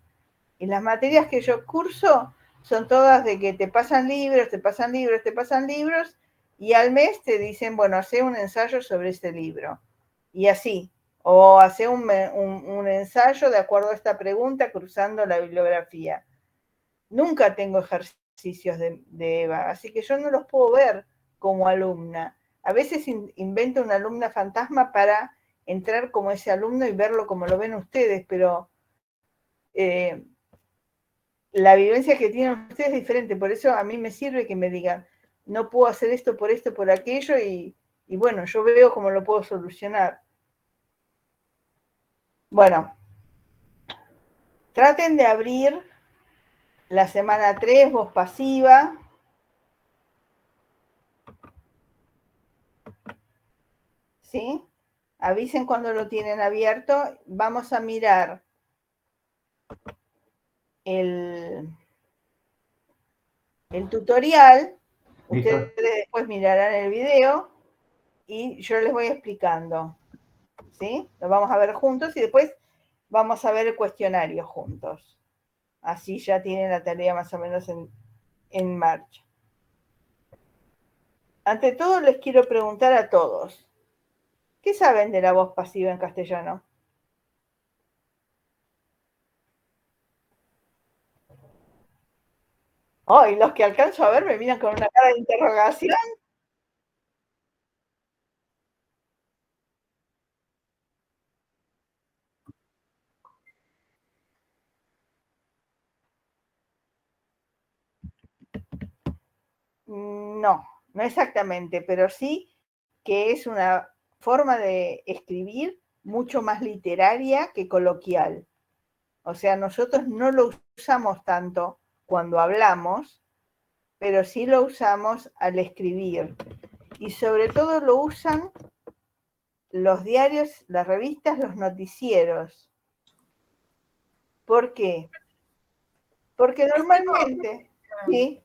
Y las materias que yo curso son todas de que te pasan libros, te pasan libros, te pasan libros, y al mes te dicen, bueno, hace un ensayo sobre este libro. Y así. O hace un ensayo de acuerdo a esta pregunta cruzando la bibliografía. Nunca tengo ejercicios de Eva, así que yo no los puedo ver como alumna. A veces invento una alumna fantasma para entrar como ese alumno y verlo como lo ven ustedes, pero la vivencia que tienen ustedes es diferente, por eso a mí me sirve que me digan, no puedo hacer esto, por aquello, y bueno, yo veo cómo lo puedo solucionar. Bueno, traten de abrir la semana 3, voz pasiva. ¿Sí? Avisen cuando lo tienen abierto. Vamos a mirar el tutorial. ¿Listo? Ustedes después mirarán el video y yo les voy explicando. ¿Sí? Lo vamos a ver juntos y después vamos a ver el cuestionario juntos. Así ya tienen la tarea más o menos en marcha. Ante todo les quiero preguntar a todos, ¿qué saben de la voz pasiva en castellano? Oh, y los que alcanzo a ver me miran con una cara de interrogación. No, no exactamente, pero sí que es una forma de escribir mucho más literaria que coloquial. O sea, nosotros no lo usamos tanto cuando hablamos, pero sí lo usamos al escribir. Y sobre todo lo usan los diarios, las revistas, los noticieros. ¿Por qué? Porque normalmente, ¿sí?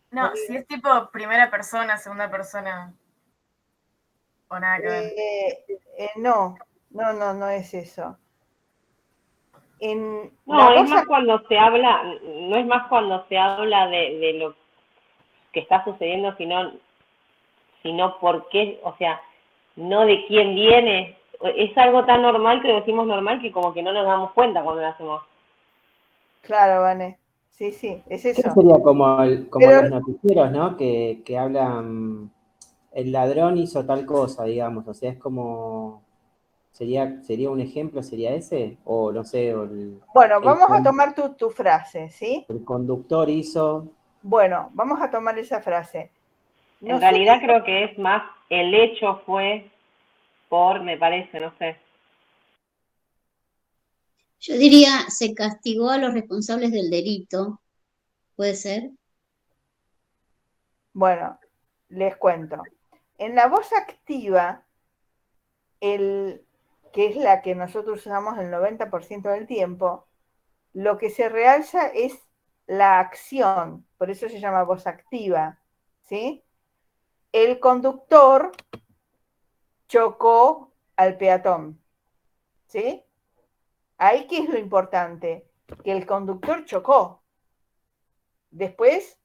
No, si es tipo primera persona, segunda persona, o nada que ver. No es eso. En No, la es voz más cuando se habla, no es más cuando se habla de lo que está sucediendo, sino por qué, o sea, no de quién viene. Es algo tan normal que lo decimos normal que como que no nos damos cuenta cuando lo hacemos. Claro, Vane. Sí, es Eso eso. sería como Pero, los noticieros, ¿no? Que hablan, el ladrón hizo tal cosa, digamos. O sea, es como, sería un ejemplo, ¿sería ese? O no sé, bueno, vamos a tomar tu frase, ¿sí? el conductor hizo... Bueno, vamos a tomar esa frase. En realidad creo que es más, el hecho fue me parece, no sé. Yo diría, se castigó a los responsables del delito, ¿puede ser? Bueno, les cuento. En la voz activa, que es la que nosotros usamos el 90% del tiempo, lo que se realza es la acción, por eso se llama voz activa, ¿sí? El conductor chocó al peatón, ¿sí? Ahí, ¿qué es lo importante? Que el conductor chocó. Después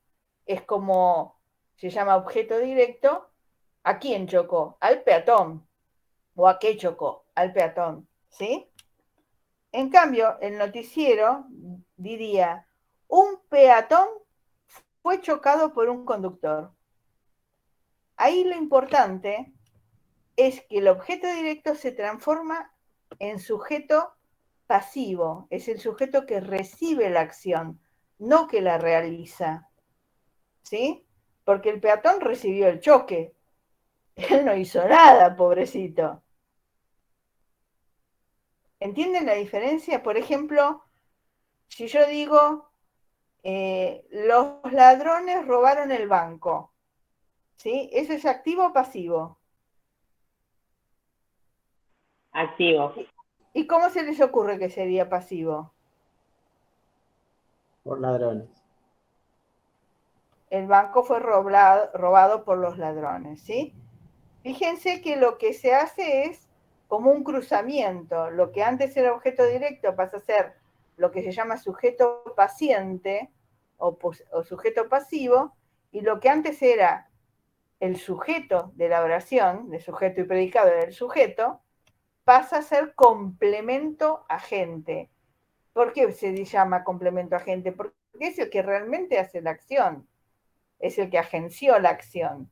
es como, se llama objeto directo, ¿a quién chocó? Al peatón. ¿O a qué chocó? Al peatón, ¿sí? En cambio, el noticiero diría, un peatón fue chocado por un conductor. Ahí lo importante es que el objeto directo se transforma en sujeto pasivo, es el sujeto que recibe la acción, no que la realiza, ¿sí? Porque el peatón recibió el choque, él no hizo nada, pobrecito. ¿Entienden la diferencia? Por ejemplo, si yo digo, los ladrones robaron el banco, ¿sí? ¿Eso es activo o pasivo? Activo. ¿Y cómo se les ocurre que sería pasivo? Por ladrones. El banco fue robado por los ladrones, ¿sí? Fíjense que lo que se hace es como un cruzamiento. Lo que antes era objeto directo pasa a ser lo que se llama sujeto paciente o sujeto pasivo, y lo que antes era el sujeto de la oración, de sujeto y predicado del sujeto, pasa a ser complemento agente. ¿Por qué se llama complemento agente? Porque es el que realmente hace la acción, es el que agenció la acción,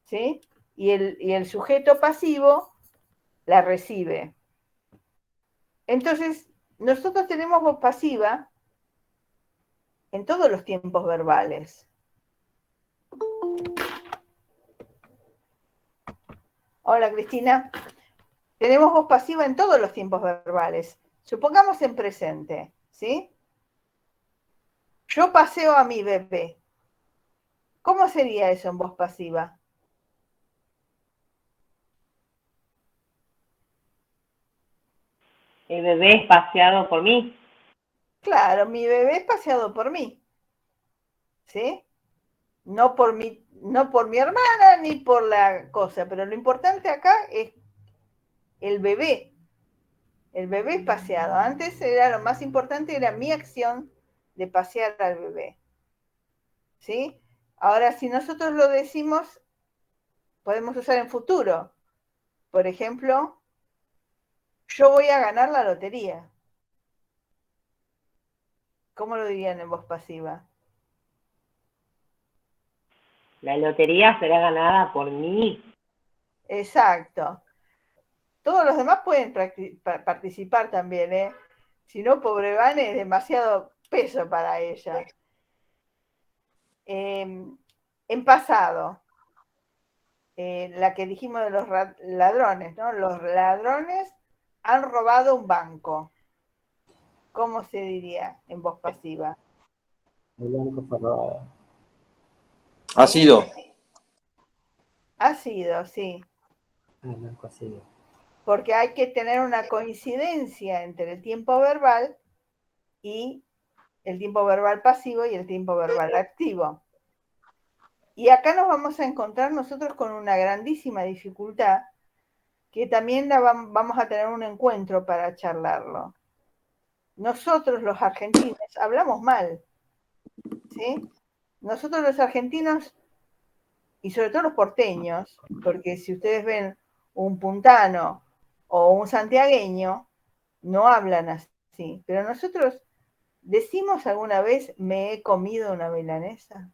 ¿sí? Y el sujeto pasivo la recibe. Entonces, nosotros tenemos voz pasiva en todos los tiempos verbales. Hola, Cristina. Tenemos voz pasiva en todos los tiempos verbales. Supongamos en presente, ¿sí? Yo paseo a mi bebé. ¿Cómo sería eso en voz pasiva? El bebé es paseado por mí. Claro, mi bebé es paseado por mí, ¿sí? No por mi hermana ni por la cosa, pero lo importante acá es el bebé. El bebé es paseado. Antes era lo más importante, era mi acción de pasear al bebé, ¿sí? Ahora, si nosotros lo decimos, podemos usar en futuro. Por ejemplo, yo voy a ganar la lotería. ¿Cómo lo dirían en voz pasiva? La lotería será ganada por mí. Exacto. Todos los demás pueden participar también, ¿eh? Si no, pobre Vane, es demasiado peso para ella. En En pasado, la que dijimos de los ladrones, ¿no? Los ladrones han robado un banco. ¿Cómo se diría en voz pasiva? El banco fue robado. Ha sido. Ha sido, sí. El banco ha sido. Porque hay que tener una coincidencia entre el tiempo verbal y el tiempo verbal pasivo y el tiempo verbal activo. Y acá nos vamos a encontrar nosotros con una grandísima dificultad que también vamos a tener un encuentro para charlarlo. Nosotros los argentinos hablamos mal, ¿sí? Nosotros los argentinos, y sobre todo los porteños, porque si ustedes ven un puntano o un santiagueño, no hablan así. Pero nosotros decimos alguna vez, me he comido una milanesa.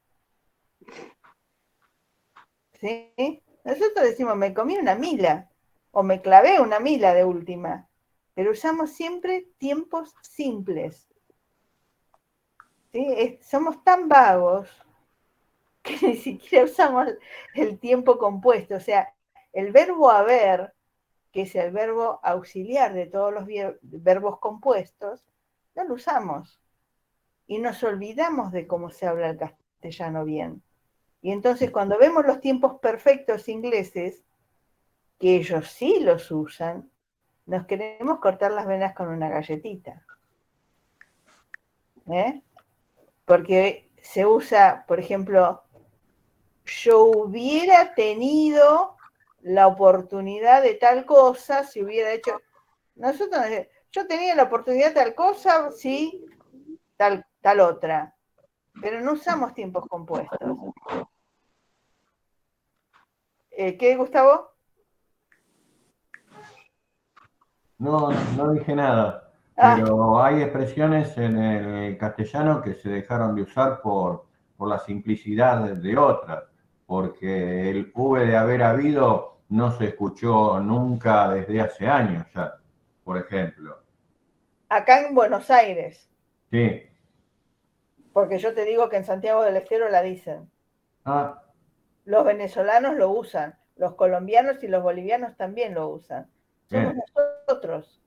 ¿Sí? Nosotros decimos, me comí una mila, o me clavé una mila de última, pero usamos siempre tiempos simples. ¿Sí? Somos tan vagos que ni siquiera usamos el tiempo compuesto. O sea, el verbo haber, que es el verbo auxiliar de todos los verbos compuestos, no lo usamos. Y nos olvidamos de cómo se habla el castellano bien. Y entonces cuando vemos los tiempos perfectos ingleses, que ellos sí los usan, nos queremos cortar las venas con una galletita. Porque se usa, por ejemplo, yo hubiera tenido la oportunidad de tal cosa si hubiera hecho... Nosotros, yo tenía la oportunidad de tal cosa, sí, tal otra. Pero no usamos tiempos compuestos. ¿Qué, Gustavo? No, no dije nada, pero hay expresiones en el castellano que se dejaron de usar por la simplicidad de otras, porque el V de haber habido no se escuchó nunca desde hace años ya, por ejemplo. Acá en Buenos Aires. Sí. Porque yo te digo que en Santiago del Estero la dicen. Ah. Los venezolanos lo usan, los colombianos y los bolivianos también lo usan. Somos nosotros.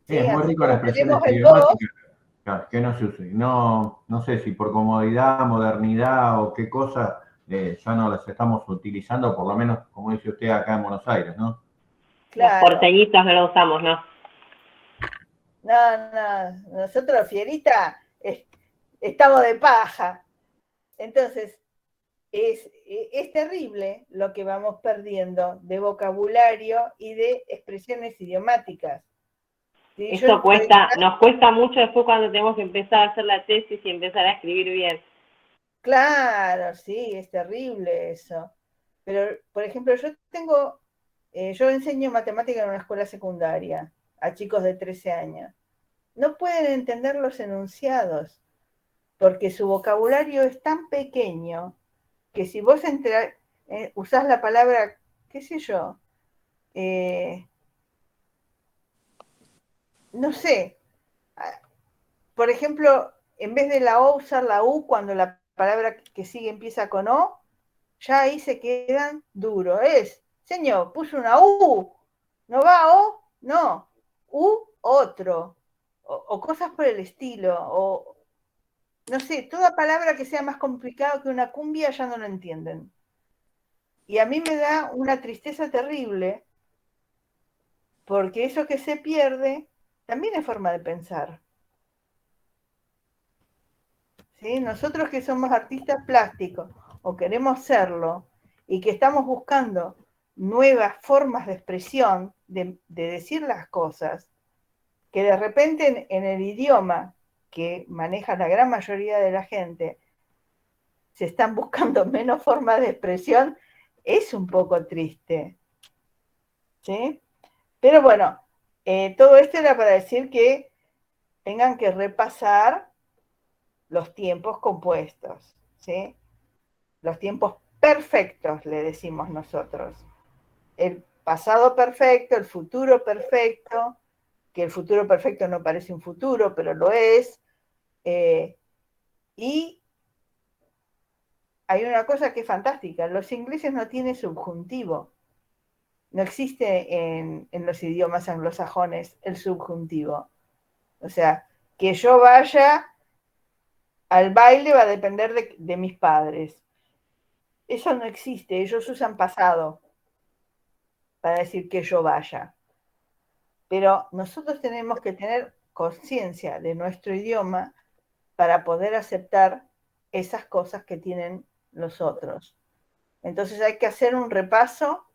Sí, es muy rico las expresiones tenemos el idiomáticas que no se usen. No sé si por comodidad, modernidad o qué cosa, ya no las estamos utilizando, por lo menos, como dice usted, acá en Buenos Aires, ¿no? Claro. Los porteñitos no lo usamos, ¿no? No, nosotros, Fierita, estamos de paja. Entonces, es terrible lo que vamos perdiendo de vocabulario y de expresiones idiomáticas. ¿Sí? Eso nos cuesta mucho después cuando tenemos que empezar a hacer la tesis y empezar a escribir bien. Claro, sí, es terrible eso. Pero, por ejemplo, yo enseño matemática en una escuela secundaria a chicos de 13 años. No pueden entender los enunciados, porque su vocabulario es tan pequeño que si vos usás la palabra, qué sé yo, no sé, por ejemplo, en vez de la O usar la U cuando la palabra que sigue empieza con O, ya ahí se quedan duros. Señor, puso una U, ¿no va O? No, U otro, o cosas por el estilo, o no sé, toda palabra que sea más complicada que una cumbia ya no lo entienden. Y a mí me da una tristeza terrible, porque eso que se pierde también es forma de pensar. ¿Sí? Nosotros que somos artistas plásticos, o queremos serlo, y que estamos buscando nuevas formas de expresión, de decir las cosas, que de repente en el idioma que maneja la gran mayoría de la gente, se están buscando menos formas de expresión, es un poco triste. ¿Sí? Pero bueno, todo esto era para decir que tengan que repasar los tiempos compuestos, ¿sí? Los tiempos perfectos, le decimos nosotros. El pasado perfecto, el futuro perfecto, que el futuro perfecto no parece un futuro, pero lo es. Y hay una cosa que es fantástica. Los ingleses no tienen subjuntivo. No existe en los idiomas anglosajones el subjuntivo. O sea, que yo vaya al baile va a depender de mis padres. Eso no existe. Ellos usan pasado para decir que yo vaya. Pero nosotros tenemos que tener conciencia de nuestro idioma para poder aceptar esas cosas que tienen los otros. Entonces hay que hacer un repaso.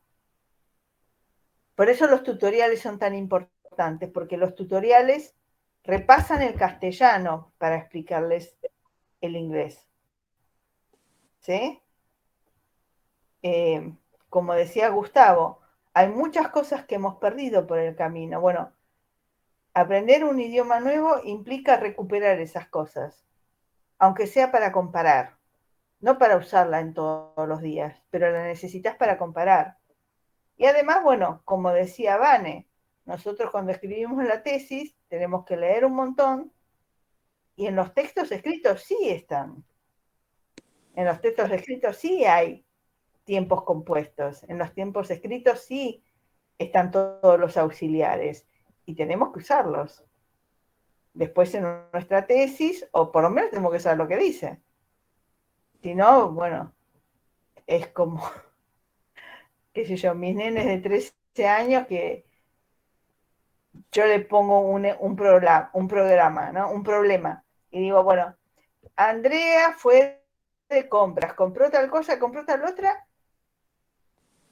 Por eso los tutoriales son tan importantes, porque los tutoriales repasan el castellano para explicarles el inglés. ¿Sí? Como decía Gustavo, hay muchas cosas que hemos perdido por el camino. Bueno, aprender un idioma nuevo implica recuperar esas cosas, aunque sea para comparar, no para usarla en todos los días, pero la necesitas para comparar. Y además, bueno, como decía Vane, nosotros cuando escribimos la tesis tenemos que leer un montón y en los textos escritos sí están. En los textos escritos sí hay tiempos compuestos. En los tiempos escritos sí están todos los auxiliares y tenemos que usarlos. Después en nuestra tesis, o por lo menos tenemos que saber lo que dice. Si no, bueno, es como, qué sé yo, mis nenes de 13 años que yo le pongo un programa, ¿no? Un problema. Y digo, bueno, Andrea fue de compras, compró tal cosa, compró tal otra,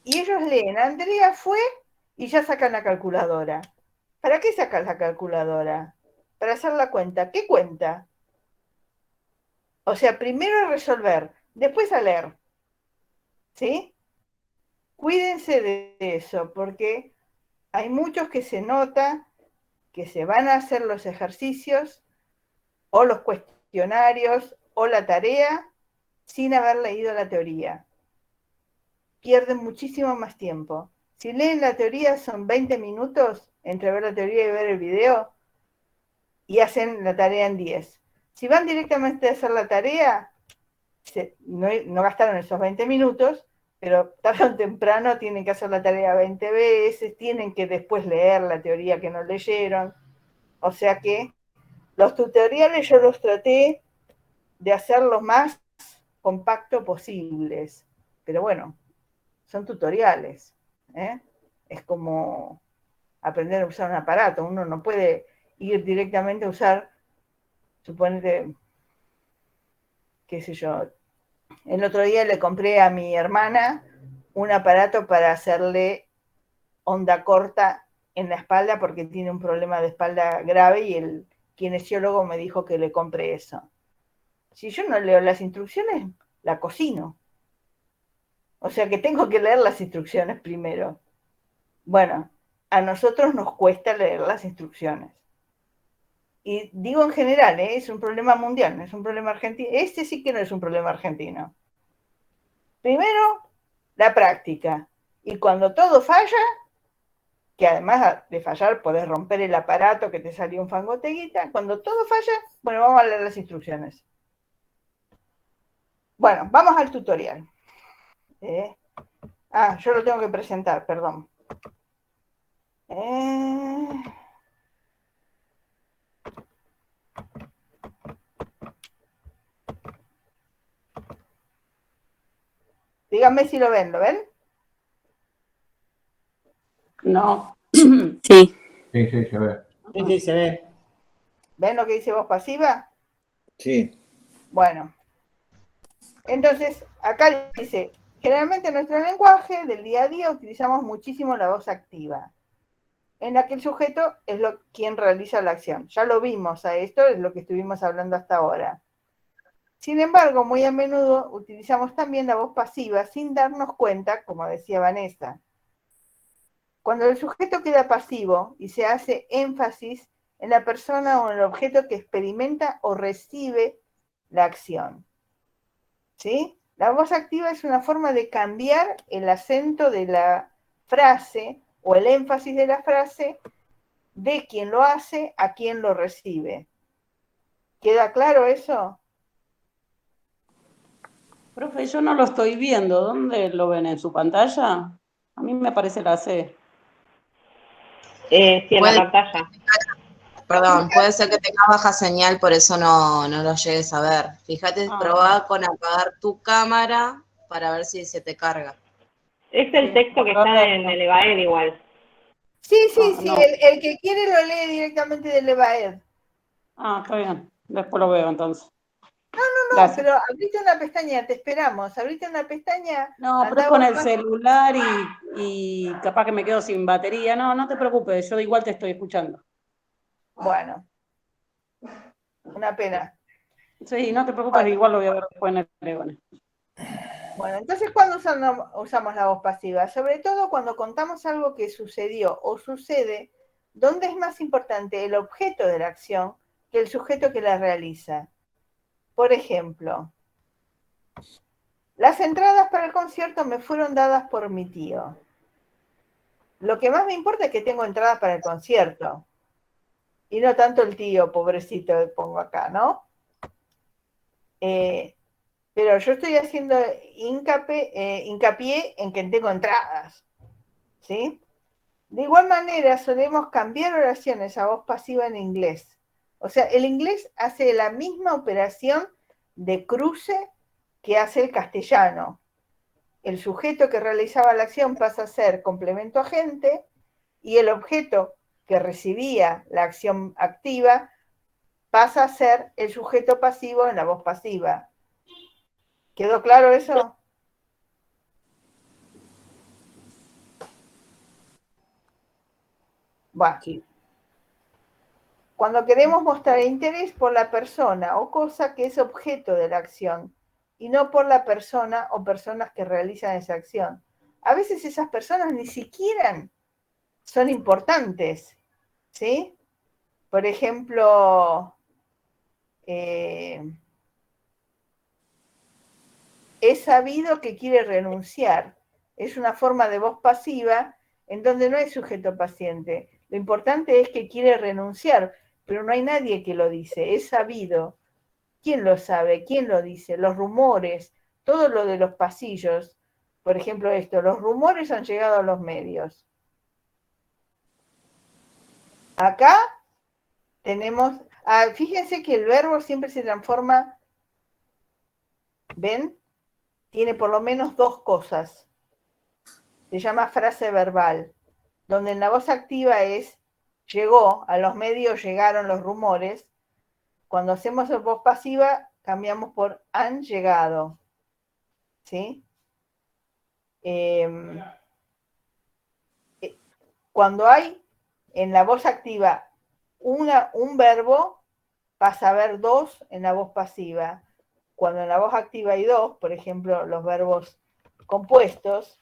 y ellos leen, Andrea fue, y ya sacan la calculadora. ¿Para qué sacan la calculadora? Para hacer la cuenta. ¿Qué cuenta? O sea, primero resolver, después a leer. ¿Sí? Cuídense de eso, porque hay muchos que se nota que se van a hacer los ejercicios o los cuestionarios o la tarea sin haber leído la teoría. Pierden muchísimo más tiempo. Si leen la teoría son 20 minutos entre ver la teoría y ver el video y hacen la tarea en 10. Si van directamente a hacer la tarea, no gastaron esos 20 minutos, pero tarde o temprano tienen que hacer la tarea 20 veces, tienen que después leer la teoría que no leyeron. O sea que los tutoriales yo los traté de hacer lo más compacto posibles. Pero bueno, son tutoriales. Es como aprender a usar un aparato. Uno no puede ir directamente a usar, suponete, qué sé yo. El otro día le compré a mi hermana un aparato para hacerle onda corta en la espalda porque tiene un problema de espalda grave y el kinesiólogo me dijo que le compre eso. Si yo no leo las instrucciones, la cocino. O sea que tengo que leer las instrucciones primero. Bueno, a nosotros nos cuesta leer las instrucciones. Y digo en general, es un problema mundial, no es un problema argentino. Este sí que no es un problema argentino. Primero, la práctica. Y cuando todo falla, que además de fallar podés romper el aparato que te salió un fangoteguita, cuando todo falla, bueno, vamos a leer las instrucciones. Bueno, vamos al tutorial. Yo lo tengo que presentar, perdón. Díganme si lo ven, ¿lo ven? No. Sí. Sí, se ve. Sí, se ve. ¿Ven lo que dice voz pasiva? Sí. Bueno. Entonces, acá dice, generalmente en nuestro lenguaje del día a día utilizamos muchísimo la voz activa, en la que el sujeto es quien realiza la acción. Ya lo vimos a esto, es lo que estuvimos hablando hasta ahora. Sin embargo, muy a menudo utilizamos también la voz pasiva sin darnos cuenta, como decía Vanessa. Cuando el sujeto queda pasivo y se hace énfasis en la persona o en el objeto que experimenta o recibe la acción. ¿Sí? La voz activa es una forma de cambiar el acento de la frase o el énfasis de la frase de quien lo hace a quien lo recibe. ¿Queda claro eso? Profe, yo no lo estoy viendo. ¿Dónde lo ven? ¿En su pantalla? A mí me aparece la C. Sí, en la Puede, pantalla. perdón, puede ser que tengas baja señal, por eso no lo llegues a ver. Fíjate, probá con apagar tu cámara para ver si se te carga. Es el texto que está en el EVAED igual. Sí, el que quiere lo lee directamente del EVAED. Ah, está bien. Después lo veo entonces. No, Gracias. pero abrite una pestaña, te esperamos. Abrite una pestaña. No, pero es con el celular y capaz que me quedo sin batería. No te preocupes, yo igual te estoy escuchando. Bueno, una pena. Sí, no te preocupes, igual lo voy a ver después en el teléfono. Bueno, entonces, ¿cuándo usamos la voz pasiva? Sobre todo cuando contamos algo que sucedió o sucede, donde es más importante el objeto de la acción que el sujeto que la realiza. Por ejemplo, las entradas para el concierto me fueron dadas por mi tío. Lo que más me importa es que tengo entradas para el concierto. Y no tanto el tío, pobrecito, que pongo acá, ¿no? Pero yo estoy haciendo hincapié en que tengo entradas, ¿sí? De igual manera, solemos cambiar oraciones a voz pasiva en inglés. O sea, el inglés hace la misma operación de cruce que hace el castellano. El sujeto que realizaba la acción pasa a ser complemento agente y el objeto que recibía la acción activa pasa a ser el sujeto pasivo en la voz pasiva. ¿Quedó claro eso? Bueno. Cuando queremos mostrar interés por la persona o cosa que es objeto de la acción y no por la persona o personas que realizan esa acción. A veces esas personas ni siquiera son importantes, ¿sí? Por ejemplo, he sabido que quiere renunciar. Es una forma de voz pasiva en donde no hay sujeto paciente. Lo importante es que quiere renunciar, pero no hay nadie que lo dice. Es sabido. ¿Quién lo sabe? ¿Quién lo dice? Los rumores, todo lo de los pasillos. Por ejemplo, esto, los rumores han llegado a los medios. Acá tenemos, fíjense que el verbo siempre se transforma, ¿ven? Tiene por lo menos dos cosas. Se llama frase verbal, donde en la voz activa es llegó, a los medios llegaron los rumores. Cuando hacemos voz pasiva, cambiamos por han llegado. ¿Sí? Cuando hay en la voz activa un verbo, pasa a haber dos en la voz pasiva. Cuando en la voz activa hay dos, por ejemplo, los verbos compuestos,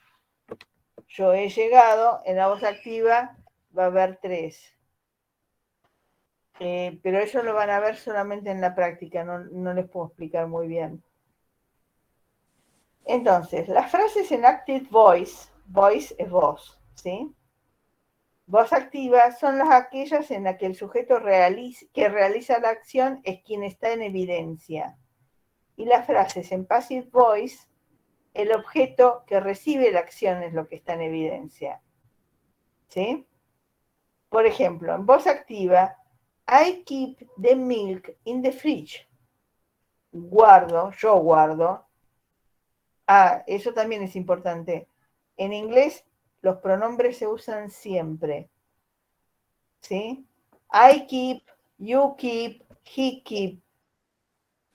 yo he llegado, en la voz activa va a haber tres. Pero ellos lo van a ver solamente en la práctica, no les puedo explicar muy bien. Entonces, las frases en active voice, voice es voz, ¿sí? Voz activa son aquellas en las que el sujeto que realiza la acción es quien está en evidencia. Y las frases en passive voice, el objeto que recibe la acción es lo que está en evidencia. ¿Sí? Por ejemplo, en voz activa, I keep the milk in the fridge. Guardo, yo guardo. Eso también es importante. En inglés, los pronombres se usan siempre. ¿Sí? I keep, you keep, he keep.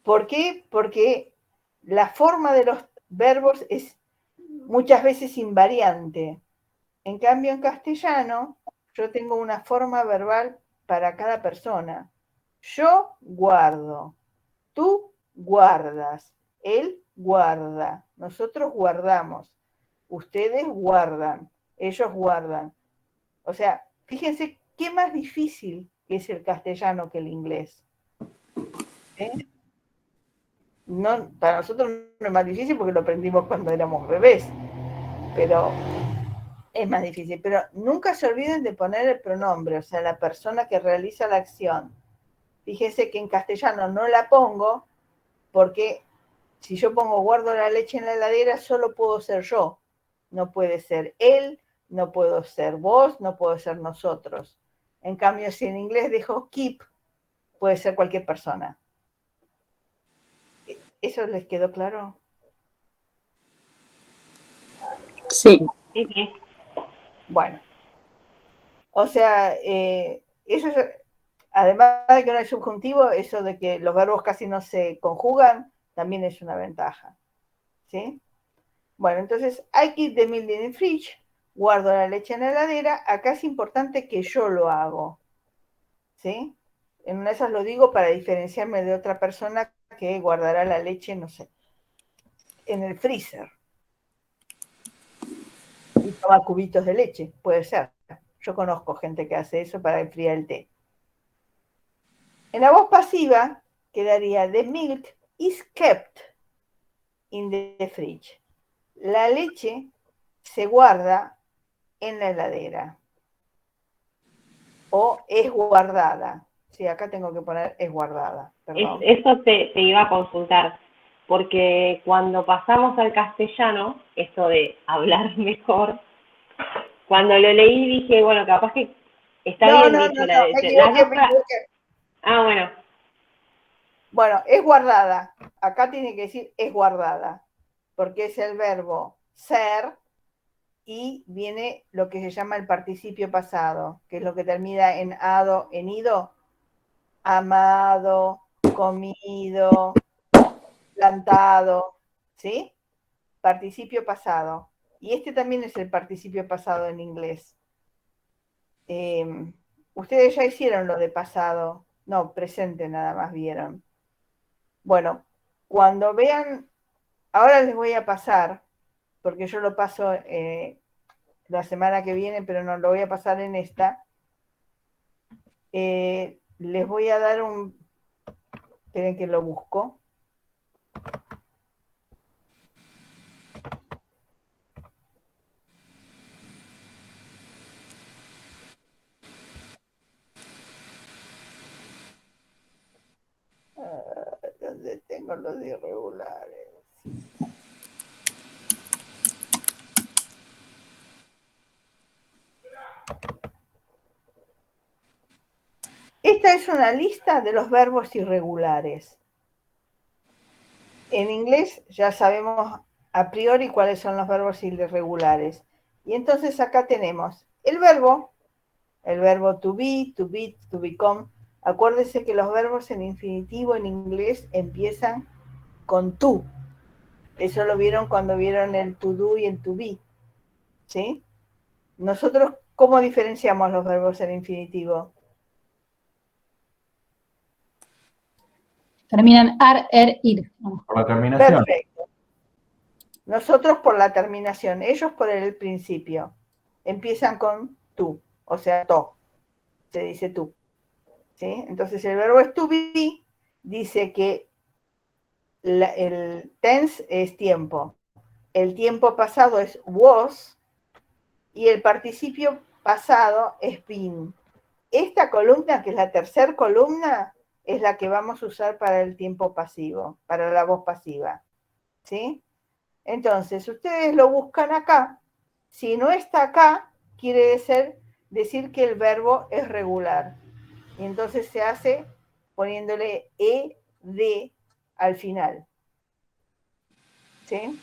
¿Por qué? Porque la forma de los verbos es muchas veces invariante. En cambio, en castellano, yo tengo una forma verbal para cada persona. Yo guardo, tú guardas, él guarda, nosotros guardamos, ustedes guardan, ellos guardan. O sea, fíjense qué más difícil es el castellano que el inglés. No, para nosotros no es más difícil porque lo aprendimos cuando éramos bebés, pero es más difícil. Pero nunca se olviden de poner el pronombre, o sea, la persona que realiza la acción. Fíjense que en castellano no la pongo porque Si yo pongo guardo la leche en la heladera, solo puedo ser yo. No puede ser él, no puedo ser vos, no puedo ser nosotros. En cambio, si en inglés dejo keep, puede ser cualquier persona. ¿Eso les quedó claro? Sí. Bueno. O sea, eso es, además de que no hay subjuntivo, eso de que los verbos casi no se conjugan, también es una ventaja. ¿Sí? Bueno, entonces, I keep the milk in the fridge, guardo la leche en la heladera. Acá es importante que yo lo hago. ¿Sí? En una de esas lo digo para diferenciarme de otra persona que guardará la leche, no sé, en el freezer. Y toma cubitos de leche, puede ser. Yo conozco gente que hace eso para enfriar el té. En la voz pasiva quedaría the milk is kept in the fridge. La leche se guarda en la heladera. O es guardada. Sí, acá tengo que poner es guardada. Perdón. Eso te iba a consultar, porque cuando pasamos al castellano, esto de hablar mejor, cuando lo leí dije, bueno, capaz que está bien dicho la leche. Ah, bueno. Bueno, es guardada. Acá tiene que decir es guardada, porque es el verbo ser y viene lo que se llama el participio pasado, que es lo que termina en ado, en ido. Amado, comido, plantado, ¿sí? Participio pasado. Y este también es el participio pasado en inglés. Ustedes ya hicieron lo de pasado. No, presente nada más vieron. Bueno, cuando vean, ahora les voy a pasar, porque yo lo paso la semana que viene, pero no lo voy a pasar en esta. Les voy a dar un... Esperen que lo busco. ¿Dónde tengo los irregulares? Esta es una lista de los verbos irregulares. En inglés ya sabemos a priori cuáles son los verbos irregulares. Y entonces acá tenemos el verbo to be, to become. Acuérdense que los verbos en infinitivo en inglés empiezan con to. Eso lo vieron cuando vieron el to do y el to be. ¿Sí? Nosotros, ¿cómo diferenciamos los verbos en infinitivo? Terminan ar, ir. Por la terminación. Perfecto. Nosotros por la terminación, ellos por el principio. Empiezan con tú, o sea, to. Se dice tú. ¿Sí? Entonces el verbo es to be, dice que el tense es tiempo. El tiempo pasado es was y el participio pasado es been. Esta columna, que es la tercera columna, es la que vamos a usar para el tiempo pasivo, para la voz pasiva. ¿Sí? Entonces, ustedes lo buscan acá. Si no está acá, quiere decir que el verbo es regular. Y entonces se hace poniéndole ed al final. ¿Sí?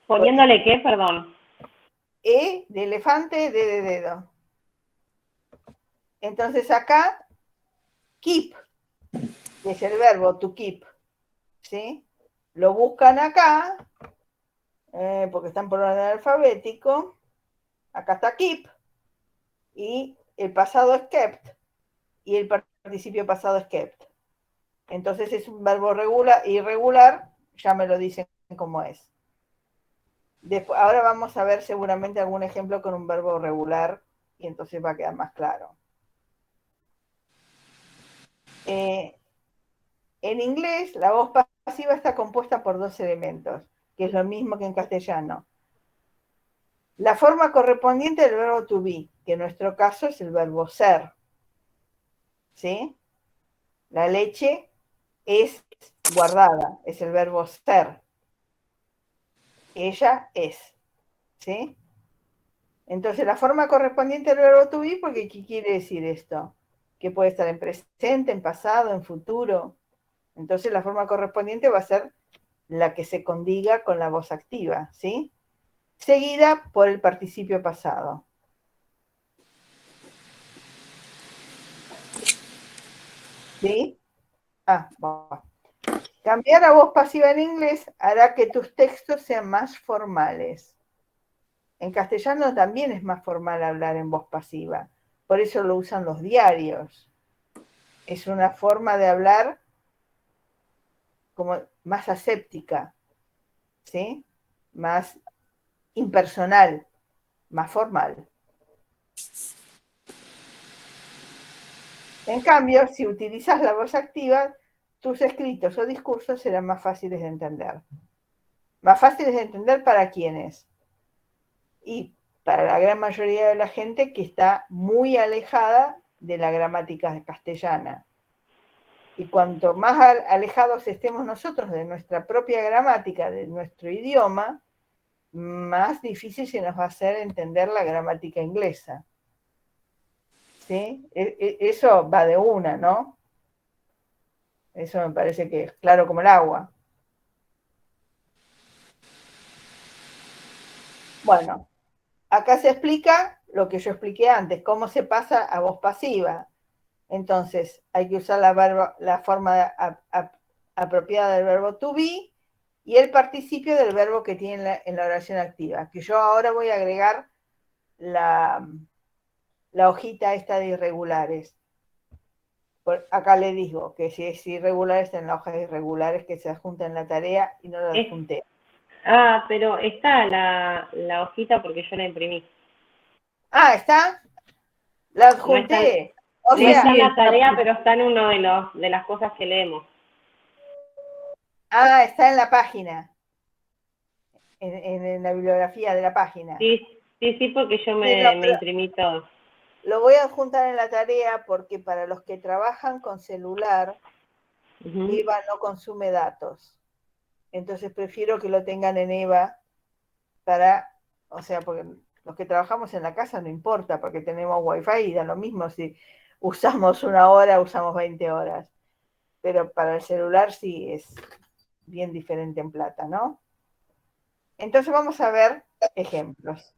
¿Poniéndole qué, perdón? E de elefante, D de dedo. Entonces acá, keep, que es el verbo to keep. ¿Sí? Lo buscan acá, porque están por orden alfabético. Acá está keep, y el pasado es kept, y el participio pasado es kept. Entonces es un verbo irregular, ya me lo dicen cómo es. Después, ahora vamos a ver seguramente algún ejemplo con un verbo regular, y entonces va a quedar más claro. En inglés, la voz pasiva está compuesta por dos elementos, que es lo mismo que en castellano. La forma correspondiente del verbo to be, que en nuestro caso es el verbo ser. ¿Sí? La leche es guardada, es el verbo ser. Ella es, ¿sí? Entonces la forma correspondiente del verbo to be, porque ¿qué quiere decir esto? Que puede estar en presente, en pasado, en futuro. Entonces la forma correspondiente va a ser la que se condiga con la voz activa, ¿sí? Seguida por el participio pasado. ¿Sí? Bueno. Cambiar a voz pasiva en inglés hará que tus textos sean más formales. En castellano también es más formal hablar en voz pasiva, por eso lo usan los diarios. Es una forma de hablar como más aséptica, ¿sí? Más impersonal, más formal. En cambio, si utilizas la voz activa, tus escritos o discursos serán más fáciles de entender. Más fáciles de entender para quiénes. Y para la gran mayoría de la gente que está muy alejada de la gramática castellana. Y cuanto más alejados estemos nosotros de nuestra propia gramática, de nuestro idioma, más difícil se nos va a hacer entender la gramática inglesa. ¿Sí? Eso va de una, ¿no? Eso me parece que es claro como el agua. Bueno, acá se explica lo que yo expliqué antes, cómo se pasa a voz pasiva. Entonces, hay que usar la forma apropiada del verbo to be y el participio del verbo que tiene en la oración activa. Que yo ahora voy a agregar la hojita esta de irregulares. Acá le digo que si es irregular está en la hoja de irregulares que se adjunta en la tarea y no la adjunté. Pero está la hojita porque yo la imprimí. ¿Está? La adjunté. No está en la tarea, pero está en uno de las cosas que leemos. Está en la página. En la bibliografía de la página. Sí, porque yo me imprimí todo. Lo voy a adjuntar en la tarea porque para los que trabajan con celular, EVA no consume datos. Entonces prefiero que lo tengan en EVA porque los que trabajamos en la casa no importa, porque tenemos Wi-Fi y da lo mismo si usamos 1 hora, usamos 20 horas. Pero para el celular sí es bien diferente en plata, ¿no? Entonces vamos a ver ejemplos.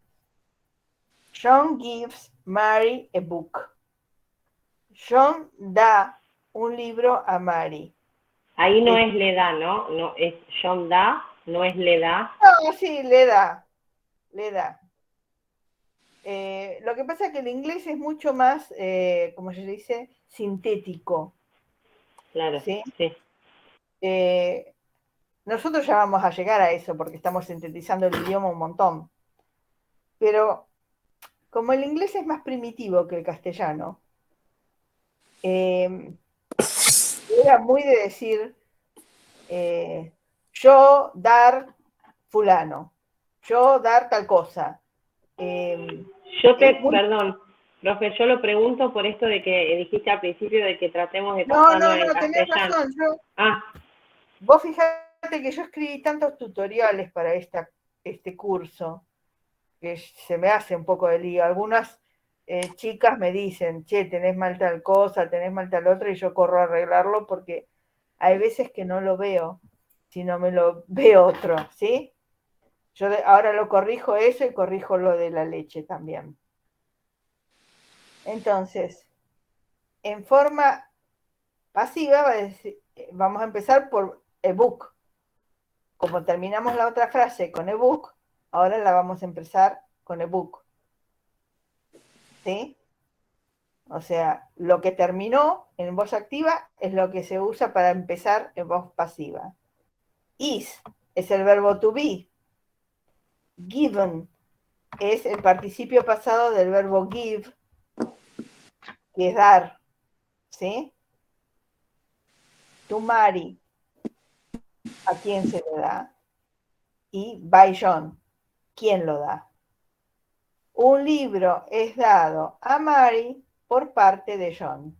John gives Mary a book. John da un libro a Mary. Ahí no es le da, ¿no? No es John da, no es le da. No, sí, le da. Le da. Lo que pasa es que el inglés es mucho más, como se dice, sintético. Claro, ¿sí? Sí. Nosotros ya vamos a llegar a eso porque estamos sintetizando el idioma un montón. Pero como el inglés es más primitivo que el castellano, era muy de decir yo dar fulano, yo dar tal cosa. Perdón, profe, yo lo pregunto por esto de que dijiste al principio de que tratemos de pasarlo en castellano. Tenés razón. Vos fijate que yo escribí tantos tutoriales para este curso que se me hace un poco de lío. Algunas chicas me dicen, che, tenés mal tal cosa, tenés mal tal otra, y yo corro a arreglarlo porque hay veces que no lo veo, sino me lo ve otro, ¿sí? Yo ahora lo corrijo eso y corrijo lo de la leche también. Entonces, en forma pasiva vamos a empezar por ebook. Como terminamos la otra frase con ebook, ahora la vamos a empezar con ebook. ¿Sí? O sea, lo que terminó en voz activa es lo que se usa para empezar en voz pasiva. Is es el verbo to be. Given es el participio pasado del verbo give, que es dar. ¿Sí? To marry, ¿a quién se le da? Y by John, ¿quién lo da? Un libro es dado a Mary por parte de John.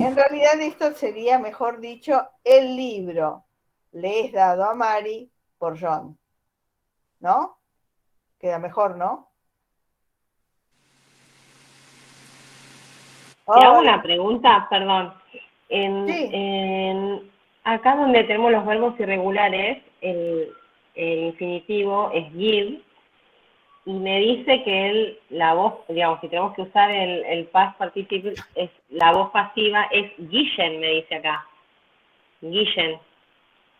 En realidad esto sería, mejor dicho, el libro le es dado a Mari por John. ¿No? Queda mejor, ¿no? Te hago Hola. una pregunta, perdón. Acá donde tenemos los verbos irregulares, el infinitivo es give, y me dice que la voz, digamos, si tenemos que usar el past participle, la voz pasiva es given, me dice acá. Given.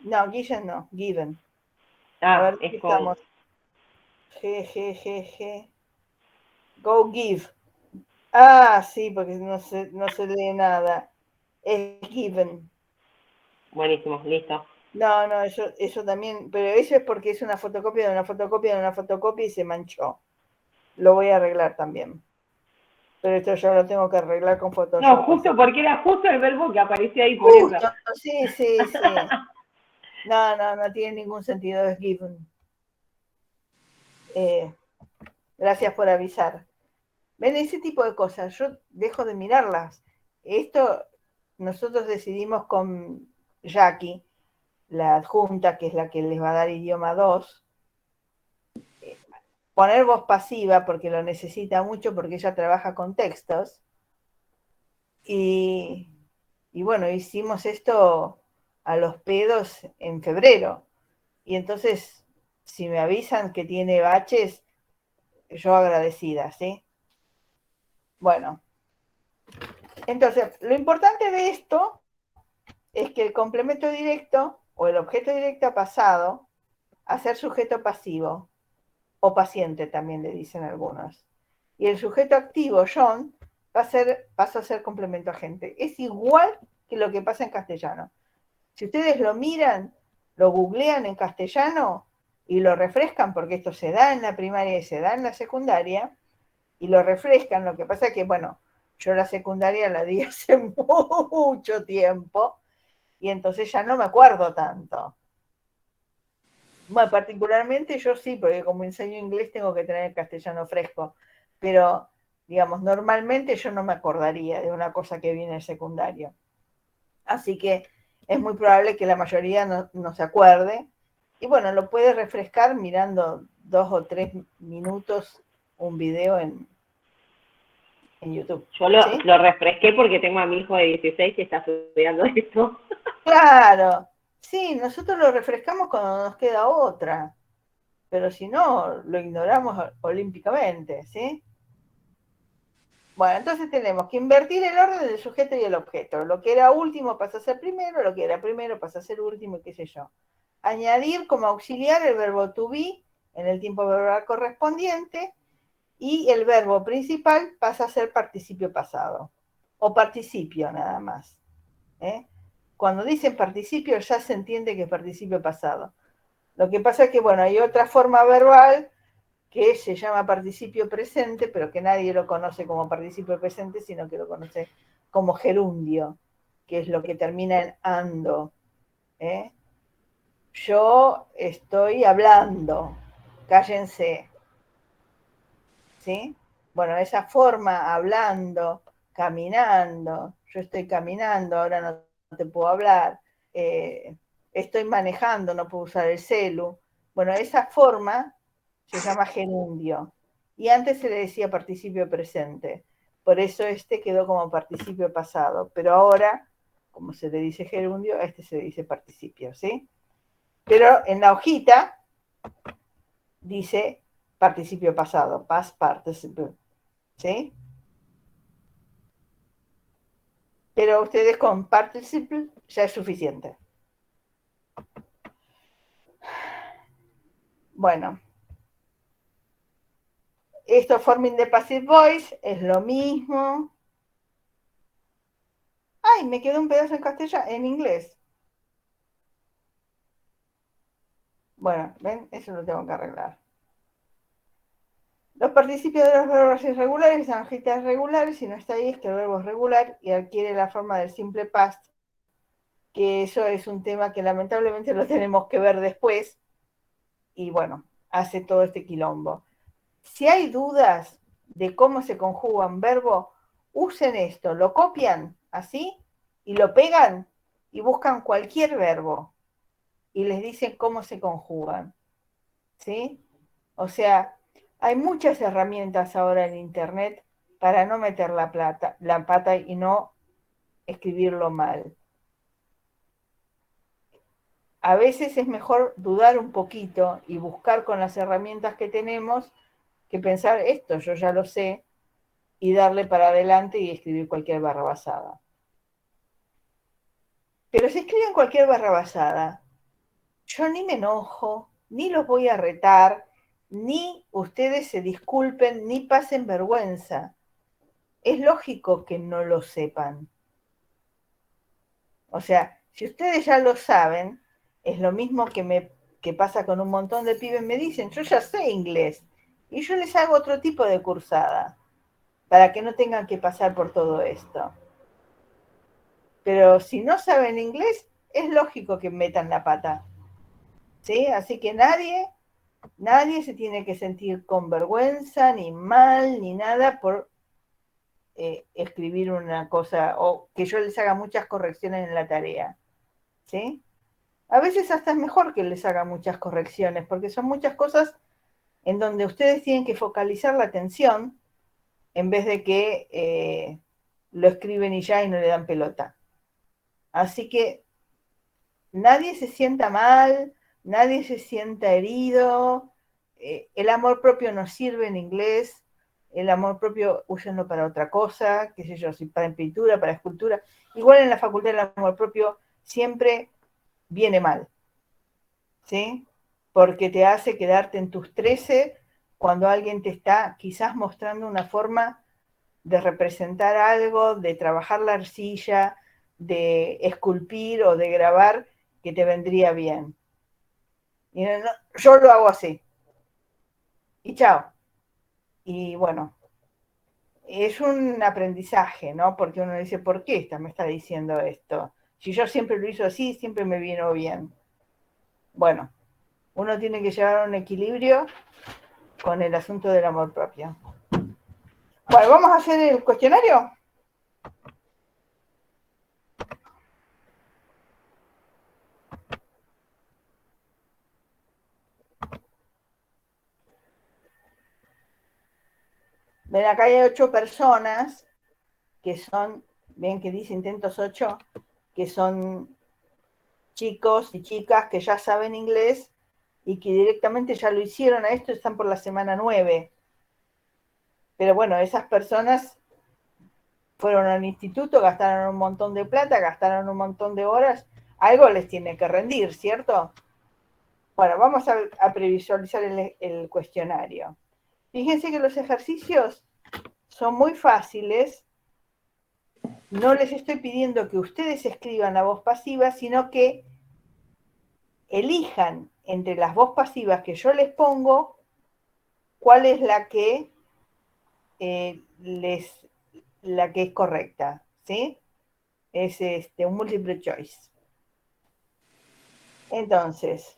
No, given no, given. Ah, a ver, es estamos. G. Go give. Ah, sí, porque no se lee nada. Es given. Buenísimo, listo. No, eso también, pero eso es porque es una fotocopia de una fotocopia de una fotocopia y se manchó. Lo voy a arreglar también. Pero esto yo lo tengo que arreglar con Photoshop. No, justo porque era justo el verbo que aparecía ahí por justo, eso. Sí. No tiene ningún sentido, es given. Gracias por avisar. Ven, ese tipo de cosas, yo dejo de mirarlas. Esto nosotros decidimos con Jackie, la adjunta, que es la que les va a dar idioma 2, poner voz pasiva porque lo necesita mucho, porque ella trabaja con textos. Y bueno, hicimos esto a los pedos en febrero. Y entonces, si me avisan que tiene baches, yo agradecida, ¿sí? Bueno. Entonces, lo importante de esto es que el complemento directo o el objeto directo ha pasado a ser sujeto pasivo o paciente, también le dicen algunos. Y el sujeto activo, John, pasa a ser complemento agente. Es igual que lo que pasa en castellano. Si ustedes lo miran, lo googlean en castellano y lo refrescan, porque esto se da en la primaria y se da en la secundaria, y lo refrescan, lo que pasa es que, bueno, yo la secundaria la di hace mucho tiempo, y entonces ya no me acuerdo tanto. Bueno, particularmente yo sí, porque como enseño inglés tengo que tener el castellano fresco, pero, digamos, normalmente yo no me acordaría de una cosa que viene en secundario. Así que es muy probable que la mayoría no se acuerde. Y bueno, lo puede refrescar mirando 2 o 3 minutos un video en YouTube. Yo lo refresqué porque tengo a mi hijo de 16 que está estudiando esto. Claro, sí, nosotros lo refrescamos cuando nos queda otra, pero si no, lo ignoramos olímpicamente, ¿sí? Bueno, entonces tenemos que invertir el orden del sujeto y el objeto. Lo que era último pasa a ser primero, lo que era primero pasa a ser último, y qué sé yo. Añadir como auxiliar el verbo to be en el tiempo verbal correspondiente, y el verbo principal pasa a ser participio pasado, o participio nada más. Cuando dicen participio ya se entiende que es participio pasado. Lo que pasa es que, bueno, hay otra forma verbal que se llama participio presente, pero que nadie lo conoce como participio presente, sino que lo conoce como gerundio, que es lo que termina en ando. Yo estoy hablando, cállense. ¿Sí? Bueno, esa forma, hablando, caminando, yo estoy caminando, ahora no te puedo hablar, estoy manejando, no puedo usar el celu. Bueno, esa forma se llama gerundio. Y antes se le decía participio presente. Por eso este quedó como participio pasado. Pero ahora, como se le dice gerundio, a este se le dice participio, ¿sí? Pero en la hojita dice participio pasado, past participle, ¿sí? Pero ustedes con participle ya es suficiente. Bueno, esto forming the passive voice es lo mismo. Ay, me quedó un pedazo en castellano, en inglés. Bueno, ¿ven? Eso lo tengo que arreglar. Los participios de los verbos irregulares son adjetivos regulares, si no está ahí es que el verbo es regular y adquiere la forma del simple past, que eso es un tema que lamentablemente lo tenemos que ver después, y bueno, hace todo este quilombo. Si hay dudas de cómo se conjuga un verbo, usen esto, lo copian así y lo pegan y buscan cualquier verbo y les dicen cómo se conjugan, ¿sí? O sea, hay muchas herramientas ahora en Internet para no meter la pata y no escribirlo mal. A veces es mejor dudar un poquito y buscar con las herramientas que tenemos que pensar esto, yo ya lo sé, y darle para adelante y escribir cualquier barrabasada. Pero si escriben cualquier barrabasada, yo ni me enojo, ni los voy a retar, ni ustedes se disculpen, ni pasen vergüenza. Es lógico que no lo sepan. O sea, si ustedes ya lo saben, es lo mismo que pasa con un montón de pibes, me dicen, yo ya sé inglés, y yo les hago otro tipo de cursada, para que no tengan que pasar por todo esto. Pero si no saben inglés, es lógico que metan la pata, ¿sí? Así que nadie se tiene que sentir con vergüenza, ni mal, ni nada por escribir una cosa, o que yo les haga muchas correcciones en la tarea, ¿sí? A veces hasta es mejor que les haga muchas correcciones, porque son muchas cosas en donde ustedes tienen que focalizar la atención en vez de que lo escriben y ya y no le dan pelota. Así que nadie se sienta mal, nadie se sienta herido, el amor propio nos sirve en inglés, el amor propio úsenlo para otra cosa, qué sé yo, si para pintura, para escultura. Igual en la facultad del amor propio siempre viene mal, ¿sí? Porque te hace quedarte en tus 13 cuando alguien te está quizás mostrando una forma de representar algo, de trabajar la arcilla, de esculpir o de grabar que te vendría bien. Y no, yo lo hago así. Y chao. Y bueno, es un aprendizaje, ¿no? Porque uno dice, ¿por qué me está diciendo esto? Si yo siempre lo hice así, siempre me vino bien. Bueno, uno tiene que llevar un equilibrio con el asunto del amor propio. Bueno, ¿vamos a hacer el cuestionario? Ven, acá hay 8 personas que son, ven que dice intentos 8, que son chicos y chicas que ya saben inglés y que directamente ya lo hicieron a esto, están por la semana 9. Pero bueno, esas personas fueron al instituto, gastaron un montón de plata, gastaron un montón de horas, algo les tiene que rendir, ¿cierto? Bueno, vamos a previsualizar el cuestionario. Fíjense que los ejercicios son muy fáciles. No les estoy pidiendo que ustedes escriban la voz pasiva, sino que elijan entre las voz pasivas que yo les pongo, cuál es la que es correcta, ¿sí? Es un multiple choice. Entonces,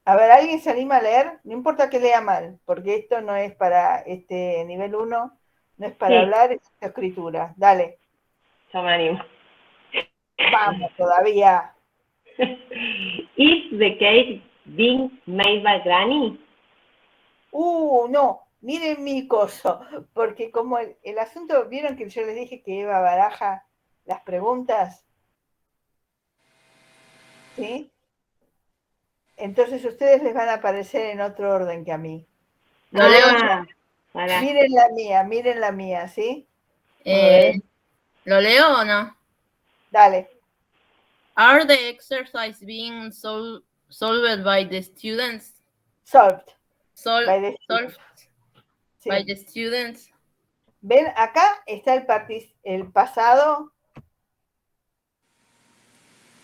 a ver, ¿alguien se anima a leer? No importa que lea mal, porque esto no es para este nivel 1, no es para hablar, es escritura. Dale. Yo me animo. Vamos, todavía. Is the cake being made by Granny? No, miren mi coso, porque como el asunto, ¿vieron que yo les dije que Eva baraja las preguntas? ¿Sí? Entonces ustedes les van a aparecer en otro orden que a mí. Lo leo yo. Miren la mía, ¿sí? ¿Lo leo o no? Dale. Are the exercises being solved by the students? Solved. Solved by the students. ¿Ven? Acá está el pasado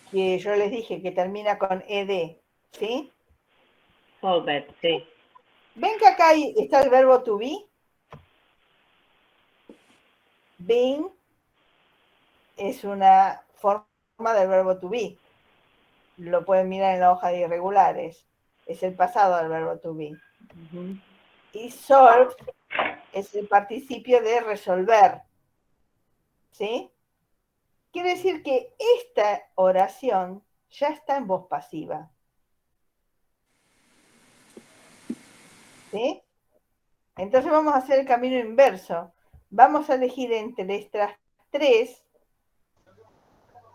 que yo les dije que termina con ed, ¿sí? Solved, sí. ¿Ven que acá está el verbo to be? Being es una forma del verbo to be. Lo pueden mirar en la hoja de irregulares. Es el pasado del verbo to be. Y solved es el participio de resolver. ¿Sí? quiere decir que esta oración ya está en voz pasiva. ¿Sí? Entonces vamos a hacer el camino inverso. Vamos a elegir entre estas tres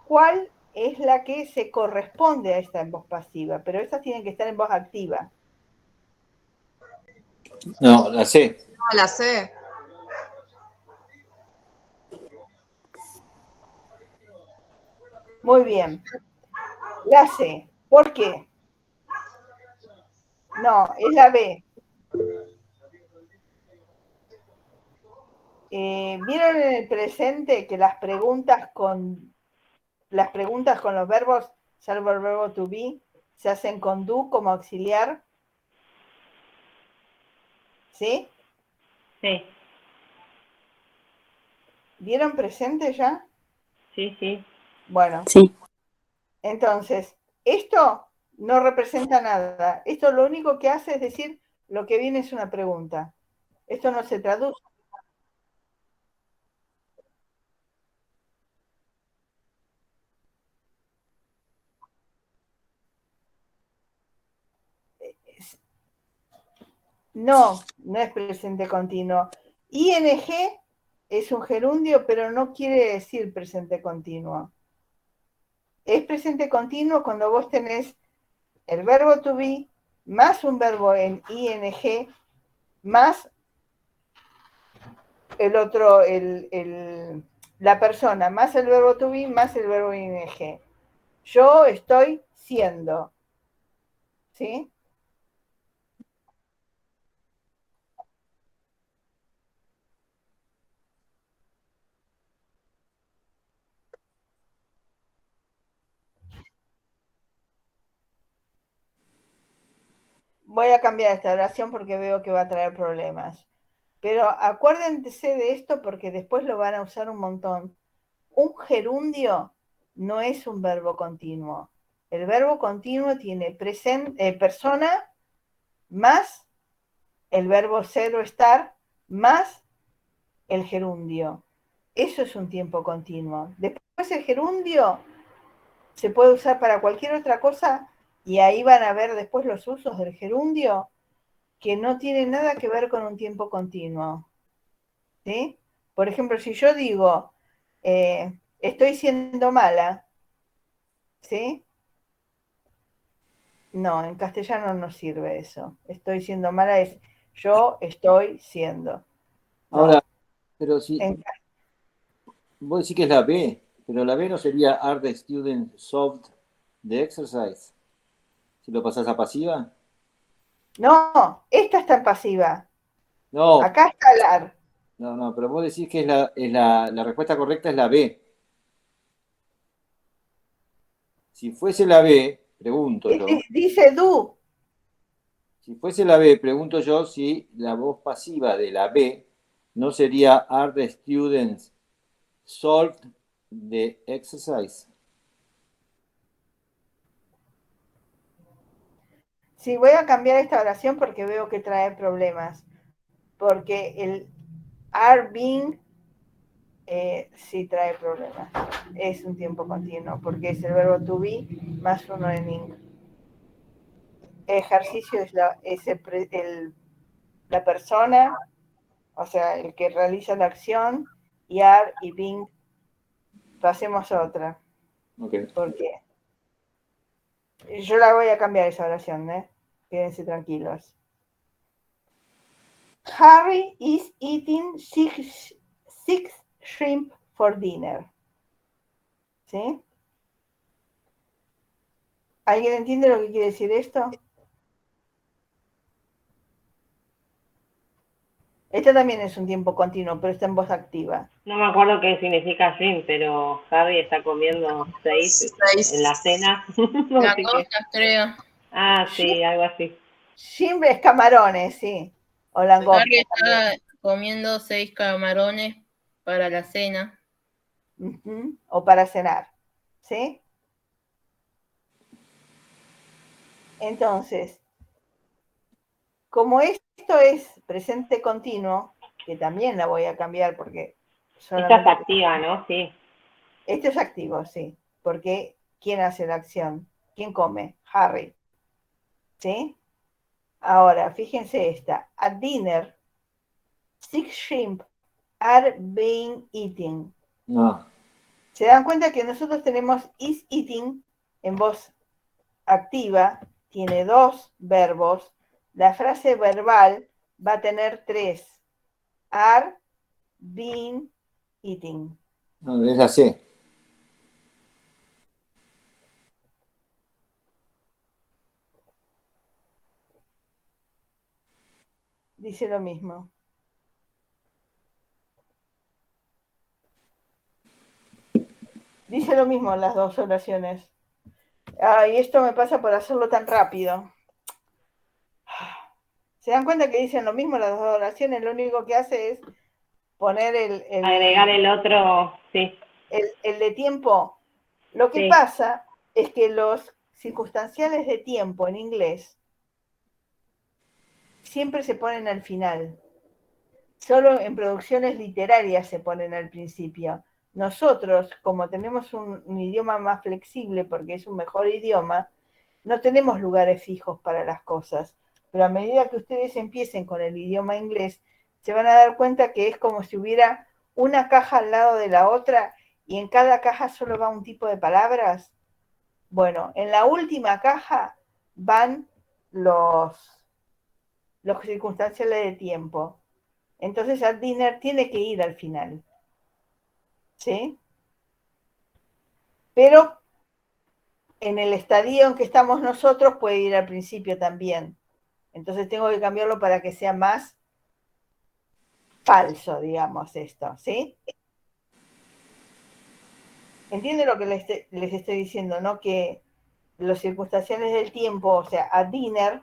cuál es la que se corresponde a esta en voz pasiva, pero estas tienen que estar en voz activa. No, la C. No, la C. Muy bien. La C. ¿Por qué? No, es la B. ¿Vieron en el presente que las preguntas con los verbos, salvo el verbo to be, se hacen con do como auxiliar? ¿Sí? Sí, ¿Vieron presente ya? sí, sí. Bueno, Sí. entonces, esto no representa nada. Esto lo único que hace es decir, lo que viene es una pregunta. Esto no se traduce. No, no es presente continuo. ING es un gerundio, pero no quiere decir presente continuo. Es presente continuo cuando vos tenés el verbo to be más un verbo en ING más el otro, la persona, más el verbo to be más el verbo ING. Yo estoy siendo. ¿Sí? Voy a cambiar esta oración porque veo que va a traer problemas. Pero acuérdense de esto porque después lo van a usar un montón. Un gerundio no es un verbo continuo. El verbo continuo tiene persona más el verbo ser o estar más el gerundio. Eso es un tiempo continuo. Después el gerundio se puede usar para cualquier otra cosa y ahí van a ver después los usos del gerundio que no tienen nada que ver con un tiempo continuo. ¿Sí? Por ejemplo, si yo digo, estoy siendo mala, ¿sí? No, en castellano no sirve eso. Estoy siendo mala es yo estoy siendo. No. Ahora, pero si En- vos decís que es la B, pero la B no sería Are the students solved the exercise? Si lo pasás a pasiva. no, esta está en pasiva. No, Acá está el ar. no, pero vos decís que la respuesta correcta es la B. Si fuese la B, pregunto yo. Dice do. Si fuese la B, pregunto yo si la voz pasiva de la B no sería Are the students solved the exercise? Sí, voy a cambiar esta oración porque veo que trae problemas. Porque el are being sí trae problemas. Es un tiempo continuo porque es el verbo to be más uno en ing. Ejercicio es la persona, o sea, el que realiza la acción, y are y being. Pasemos a otra. Okay. Porque yo la voy a cambiar esa oración, ¿eh? Quédense tranquilos. Harry is eating six shrimp for dinner. ¿Sí? ¿Alguien entiende lo que quiere decir esto? Esto también es un tiempo continuo, pero está en voz activa. No me acuerdo qué significa shrimp, pero Harry está comiendo 6 en la cena. Langostas, creo. Ah, sí, algo así. Shrimp es camarones, sí. O langosta. Harry está comiendo 6 camarones para la cena. O para cenar. ¿Sí? Entonces, como esto es presente continuo, que también la voy a cambiar porque Esta es activa, ¿no? Sí. Este es activo, sí. Porque ¿quién hace la acción? ¿Quién come? Harry. ¿Sí? Ahora, fíjense esta. At dinner, 6 shrimp are being eaten. No. ¿Se dan cuenta que nosotros tenemos is eating en voz activa? Tiene 2 verbos. La frase verbal va a tener 3. Are being eating. No, es la C. Dice lo mismo. Dice lo mismo las 2 oraciones. Y esto me pasa por hacerlo tan rápido. ¿Se dan cuenta que dicen lo mismo las 2 oraciones? Lo único que hace es poner agregar el otro, sí. El de tiempo. Lo que Sí. pasa es que los circunstanciales de tiempo en inglés siempre se ponen al final. Solo en producciones literarias se ponen al principio. Nosotros, como tenemos un idioma más flexible porque es un mejor idioma, no tenemos lugares fijos para las cosas. Pero a medida que ustedes empiecen con el idioma inglés, se van a dar cuenta que es como si hubiera una caja al lado de la otra y en cada caja solo va un tipo de palabras. Bueno, en la última caja van los circunstanciales de tiempo. Entonces at dinner tiene que ir al final. ¿Sí? Pero en el estadio en que estamos nosotros puede ir al principio también. Entonces tengo que cambiarlo para que sea más falso, digamos, esto, ¿sí? ¿Entienden lo que les estoy diciendo, no? Que los circunstanciales del tiempo, o sea, a dinner,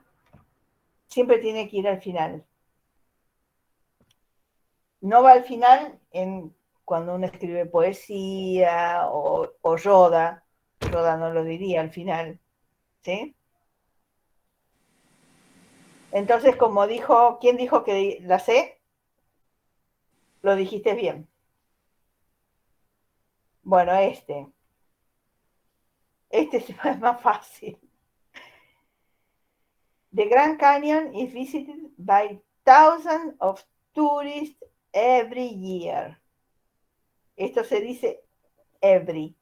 siempre tiene que ir al final. No va al final cuando uno escribe poesía o Yoda. Yoda no lo diría al final, ¿sí? Entonces, como dijo, ¿quién dijo que la sé? Lo dijiste bien. Bueno, este es más fácil. The Grand Canyon is visited by thousands of tourists every year. Esto se dice every,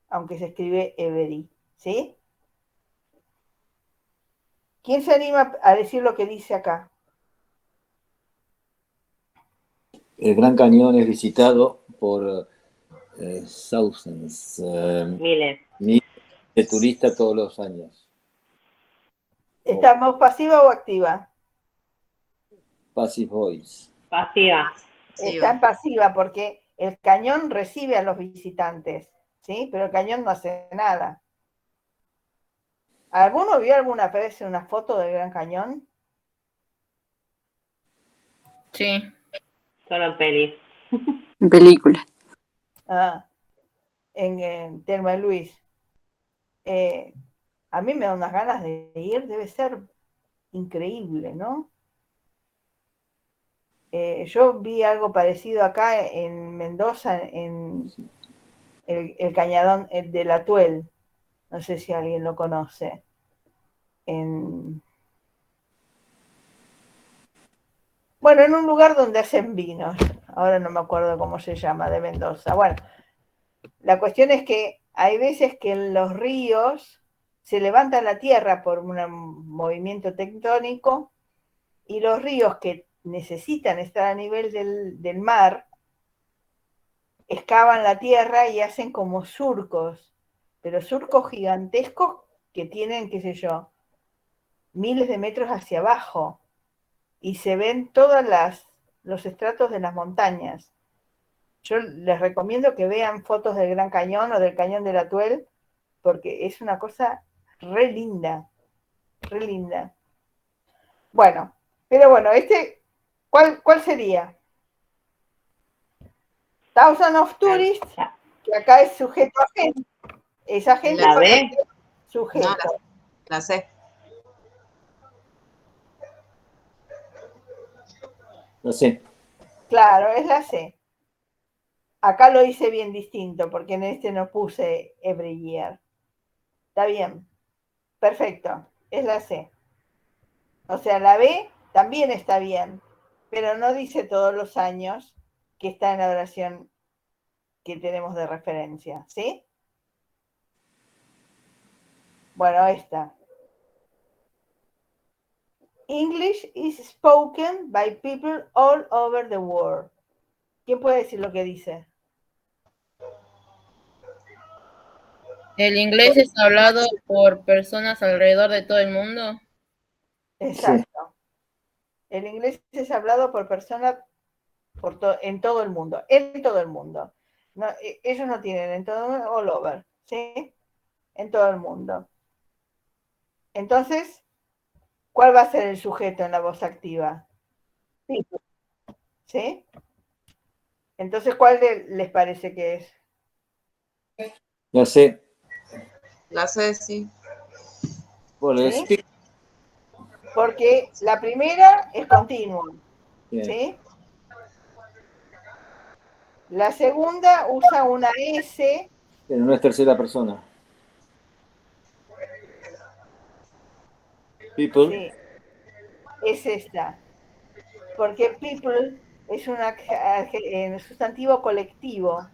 aunque se escribe every, ¿sí? ¿Quién se anima a decir lo que dice acá? El Gran Cañón es visitado por thousands, Miles de turistas todos los años. ¿Estamos pasiva o activa? Passive voice. Pasiva. Está en pasiva porque el cañón recibe a los visitantes, ¿sí? Pero el cañón no hace nada. ¿Alguno vio alguna vez una foto del Gran Cañón? Sí. Solo en pelis. En película. En Thelma y Luis. A mí me da unas ganas de ir, debe ser increíble, ¿no? Yo vi algo parecido acá en Mendoza, en el cañadón de la Tuel. No sé si alguien lo conoce. Bueno, en un lugar donde hacen vinos. Ahora no me acuerdo cómo se llama, de Mendoza. Bueno, la cuestión es que hay veces que en los ríos se levanta la tierra por un movimiento tectónico y los ríos que necesitan estar a nivel del mar excavan la tierra y hacen como surcos, pero surcos gigantescos que tienen, qué sé yo, miles de metros hacia abajo y se ven todos los estratos de las montañas. Yo les recomiendo que vean fotos del Gran Cañón o del Cañón de la Tuel porque es una cosa re linda, re linda. Bueno, pero bueno, ¿cuál sería? Thousand of Tourists, que acá es sujeto agente. Es agente ¿La porque B? es sujeto. No, la C. No sé. Claro, es la C. Acá lo hice bien distinto, porque en este no puse every year. Está bien. Perfecto. Es la C. O sea, la B también está bien, pero no dice todos los años que está en la oración que tenemos de referencia. ¿Sí? Bueno, esta. English is spoken by people all over the world. ¿Quién puede decir lo que dice? ¿El inglés es hablado por personas alrededor de todo el mundo? Exacto. El inglés es hablado por personas en todo el mundo. En todo el mundo. No, ellos no tienen en todo el mundo, all over. ¿Sí? En todo el mundo. Entonces, ¿cuál va a ser el sujeto en la voz activa? ¿Sí? Entonces, ¿cuál les parece que es? La C. La C, sí. Por el ¿Sí? speak. Porque la primera es continua. Bien. ¿Sí? La segunda usa una S. Pero no es tercera persona. People. Sí, es esta. Porque people es un sustantivo colectivo.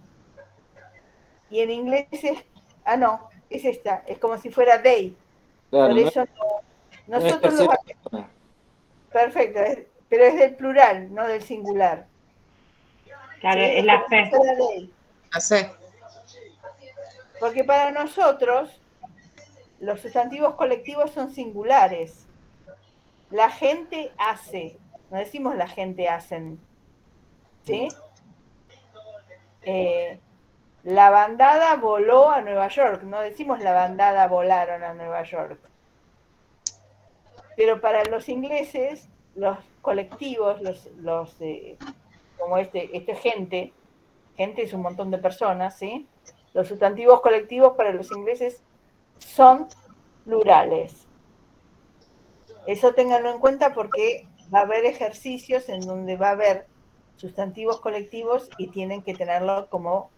Y en inglés es, no, es esta, es como si fuera they. Claro, Por no eso no es nosotros los... tercera persona. Perfecto, pero es del plural, no del singular. Claro, ¿Sí? es la como si C. fuera they. La C. Porque para nosotros los sustantivos colectivos son singulares. La gente hace, no decimos la gente hacen. ¿Sí? La bandada voló a Nueva York, no decimos la bandada volaron a Nueva York. Pero para los ingleses, los colectivos, como gente es un montón de personas, ¿sí? Los sustantivos colectivos para los ingleses son plurales. Eso ténganlo en cuenta porque va a haber ejercicios en donde va a haber sustantivos colectivos y tienen que tenerlo como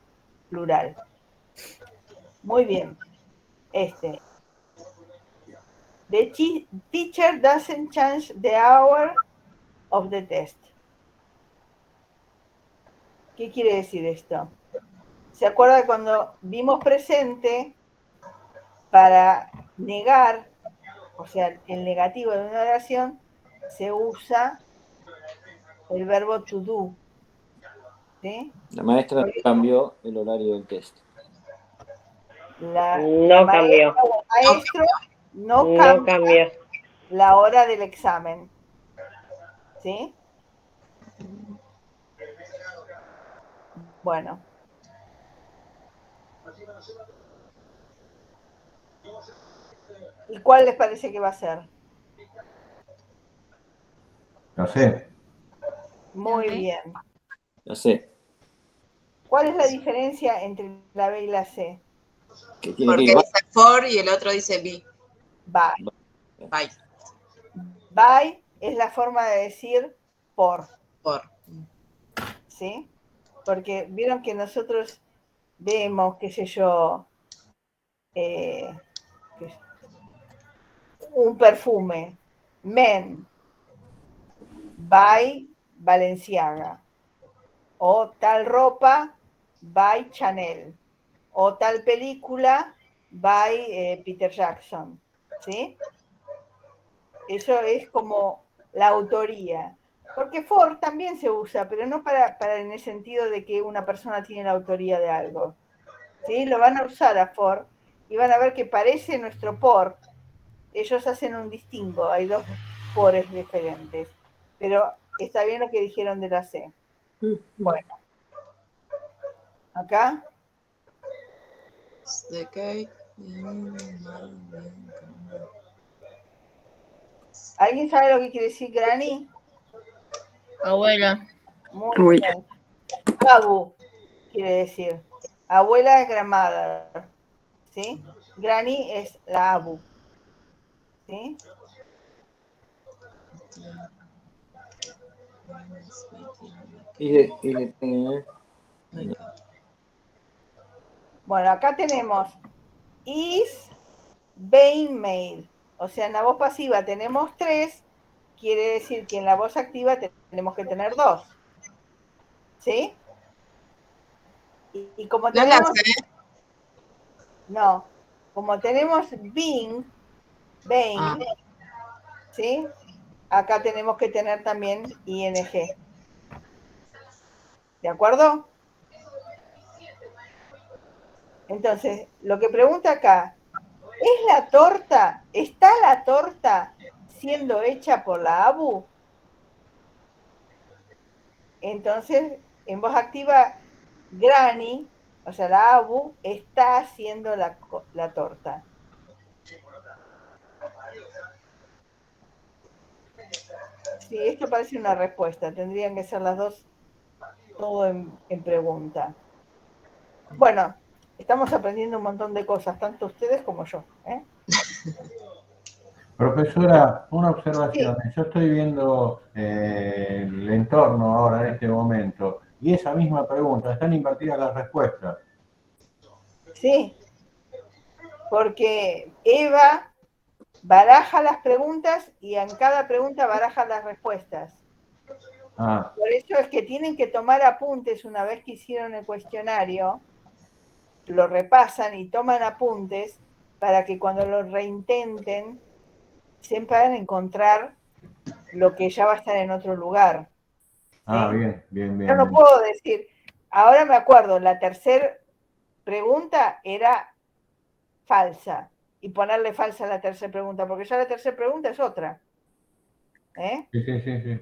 plural. Muy bien. The teacher doesn't change the hour of the test. ¿Qué quiere decir esto? ¿Se acuerda cuando vimos presente para negar, o sea, el negativo de una oración, se usa el verbo to do? ¿Sí? La maestra cambió el horario del test. La No maestra cambió. o el maestro no No cambia cambió. la hora del examen. ¿Sí? Bueno. ¿Y cuál les parece que va a ser? No sé. Muy bien. La C. ¿Cuál es la diferencia entre la B y la C? Que tiene Porque que ir. dice for y el otro dice be. By. By. By es la forma de decir por. Por. ¿Sí? Porque vieron que nosotros vemos, qué sé yo, un perfume, men, by Balenciaga, o tal ropa, by Chanel, o tal película, by Peter Jackson, ¿sí? Eso es como la autoría. Porque for también se usa, pero no para en el sentido de que una persona tiene la autoría de algo. ¿Sí? Lo van a usar a for y van a ver que parece nuestro por. Ellos hacen un distingo, hay dos pores diferentes. Pero está bien lo que dijeron de la C. Bueno. Acá. The cake. ¿Alguien sabe lo que quiere decir granny? Abuela. Muy Abuela. bien. Abu quiere decir. Abuela es grandmother. ¿Sí? Granny es la abu. ¿Sí? Bueno, acá tenemos is being made. O sea, en la voz pasiva tenemos 3, quiere decir que en la voz activa tenemos que tener 2. ¿Sí? Y como tenemos... No, como tenemos being, ¿sí? Acá tenemos que tener también ing. ¿De acuerdo? Entonces, lo que pregunta acá, ¿es la torta, está la torta siendo hecha por la ABU? Entonces, en voz activa, Granny, o sea, la ABU, está haciendo la torta. Sí, esto parece una respuesta, tendrían que ser las dos, todo en pregunta. Bueno, estamos aprendiendo un montón de cosas, tanto ustedes como yo. Profesora, una observación. Yo estoy viendo el entorno ahora en este momento y esa misma pregunta, están invertidas las respuestas. Sí, porque Eva baraja las preguntas y en cada pregunta baraja las respuestas. Por eso es que tienen que tomar apuntes una vez que hicieron el cuestionario, lo repasan y toman apuntes para que cuando lo reintenten sepan encontrar lo que ya va a estar en otro lugar. ¿Sí? Bien. Yo no puedo decir, ahora me acuerdo, la tercera pregunta era falsa y ponerle falsa a la tercera pregunta, porque ya la tercera pregunta es otra. Sí.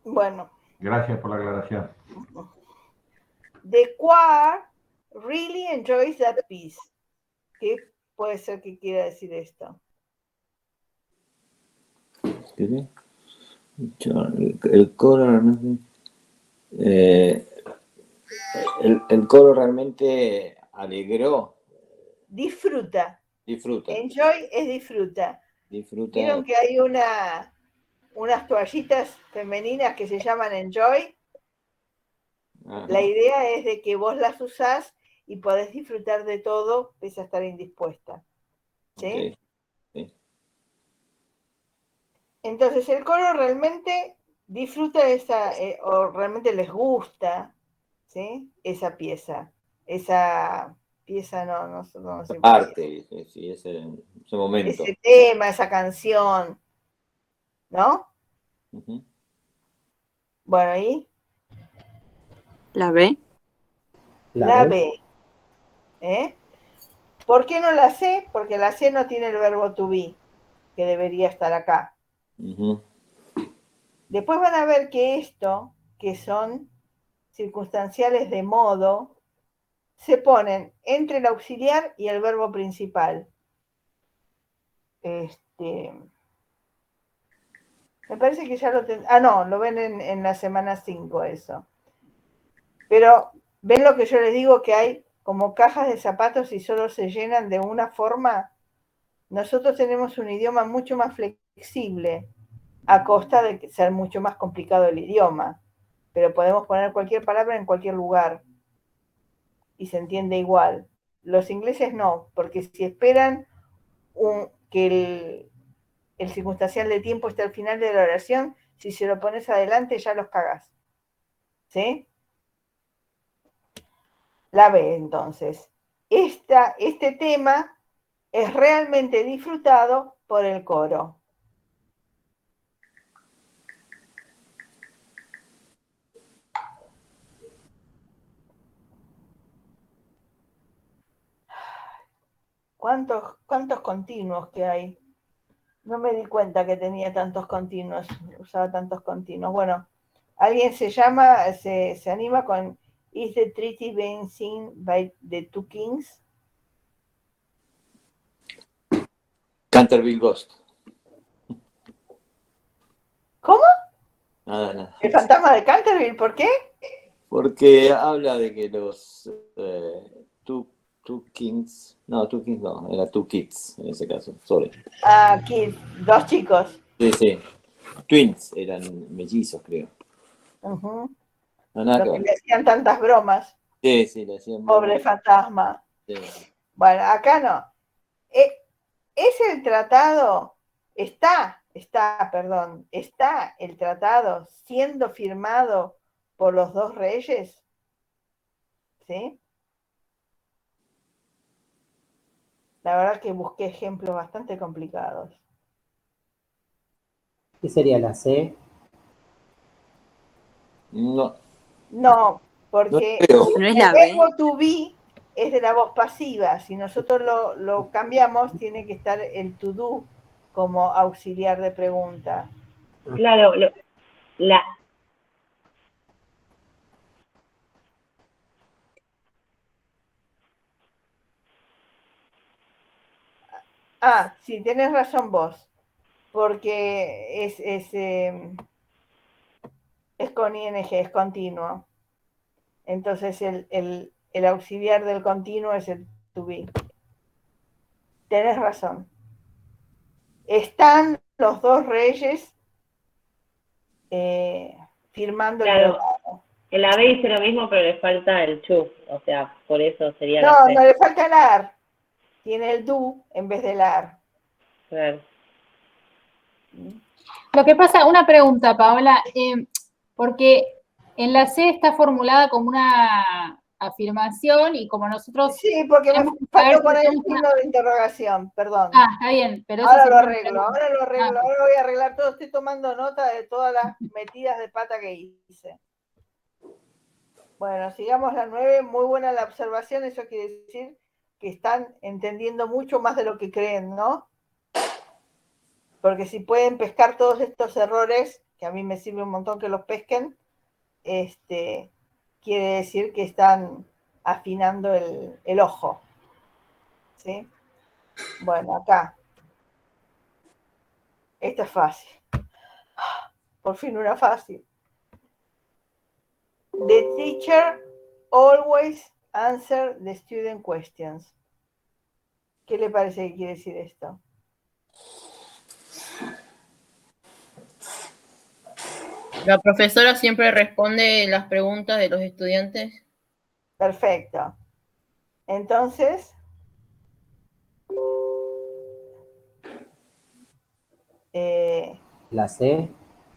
Bueno. Gracias por la aclaración. The choir really enjoys that piece. ¿Qué puede ser que quiera decir esto? El coro realmente... el coro realmente alegró. Disfruta. Disfruta. Enjoy es disfruta. Disfruta. ¿Vieron que hay unas toallitas femeninas que se llaman Enjoy? Ajá. La idea es de que vos las usás y podés disfrutar de todo pese a estar indispuesta. ¿Sí? Okay. Sí. Entonces el coro realmente disfruta o realmente les gusta, ¿sí? Esa pieza. Esa pieza no sé. Arte, sí, ese momento. Ese tema, esa canción, ¿no? Uh-huh. Bueno, ¿y? ¿La B? La B. ¿Por qué no la C? Porque la C no tiene el verbo to be, que debería estar acá. Uh-huh. Después van a ver que esto, que son circunstanciales de modo, se ponen entre el auxiliar y el verbo principal. Me parece que ya lo lo ven en la semana 5 eso. Pero, ¿ven lo que yo les digo? Que hay como cajas de zapatos y solo se llenan de una forma. Nosotros tenemos un idioma mucho más flexible a costa de ser mucho más complicado el idioma. Pero podemos poner cualquier palabra en cualquier lugar y se entiende igual. Los ingleses no, porque si esperan que el circunstancial de tiempo esté al final de la oración, si se lo pones adelante ya los cagas. ¿Sí? La B, entonces. Este tema es realmente disfrutado por el coro. ¿Cuántos continuos que hay? No me di cuenta que tenía tantos continuos, usaba tantos continuos. Bueno, ¿alguien se anima con Is the treaty being seen by the two kings? Canterville Ghost. ¿Cómo? Nada. ¿El fantasma de Canterville? ¿Por qué? Porque habla de que los two kings no, era two kids en ese caso, sorry. Kids, 2 chicos. Sí, twins, eran mellizos, creo. Ujú. No, nada que Lo que ver. le hacían tantas bromas. Sí, sí, le hacían Pobre bromas. fantasma. Sí. Bueno, acá no. ¿Es el tratado? Está el tratado siendo firmado por los dos reyes? ¿Sí? La verdad que busqué ejemplos bastante complicados. ¿Qué sería la C? No, No, no porque creo. ¿No es el la B? verbo to be es de la voz pasiva. Si nosotros lo cambiamos, tiene que estar el to do como auxiliar de pregunta. Claro, la, Ah, sí, tenés razón vos, porque es con ing, es continuo. Entonces el auxiliar del continuo es el to be. Tenés razón. Están los dos reyes firmando el claro, tratado. en la B dice lo mismo, pero le falta el to, o sea, por eso sería la No, C. no le falta el ar. Tiene el do en vez del ar. Claro. Lo que pasa, una pregunta, Paola, porque en la C está formulada como una afirmación y como nosotros Sí, porque me tenemos que saber faltó si poner el estamos signo de interrogación, perdón. Ah, está bien, pero eso Ahora lo siempre me arreglo, ahora voy a arreglar todo, estoy tomando nota de todas las metidas de pata que hice. Bueno, sigamos la 9, muy buena la observación, eso quiere decir que están entendiendo mucho más de lo que creen, ¿no? Porque si pueden pescar todos estos errores, que a mí me sirve un montón que los pesquen, quiere decir que están afinando el ojo. ¿Sí? Bueno, acá. Esta es fácil. Por fin una fácil. The teacher always answer the student questions. ¿Qué le parece que quiere decir esto? La profesora siempre responde las preguntas de los estudiantes. Perfecto. Entonces, La C,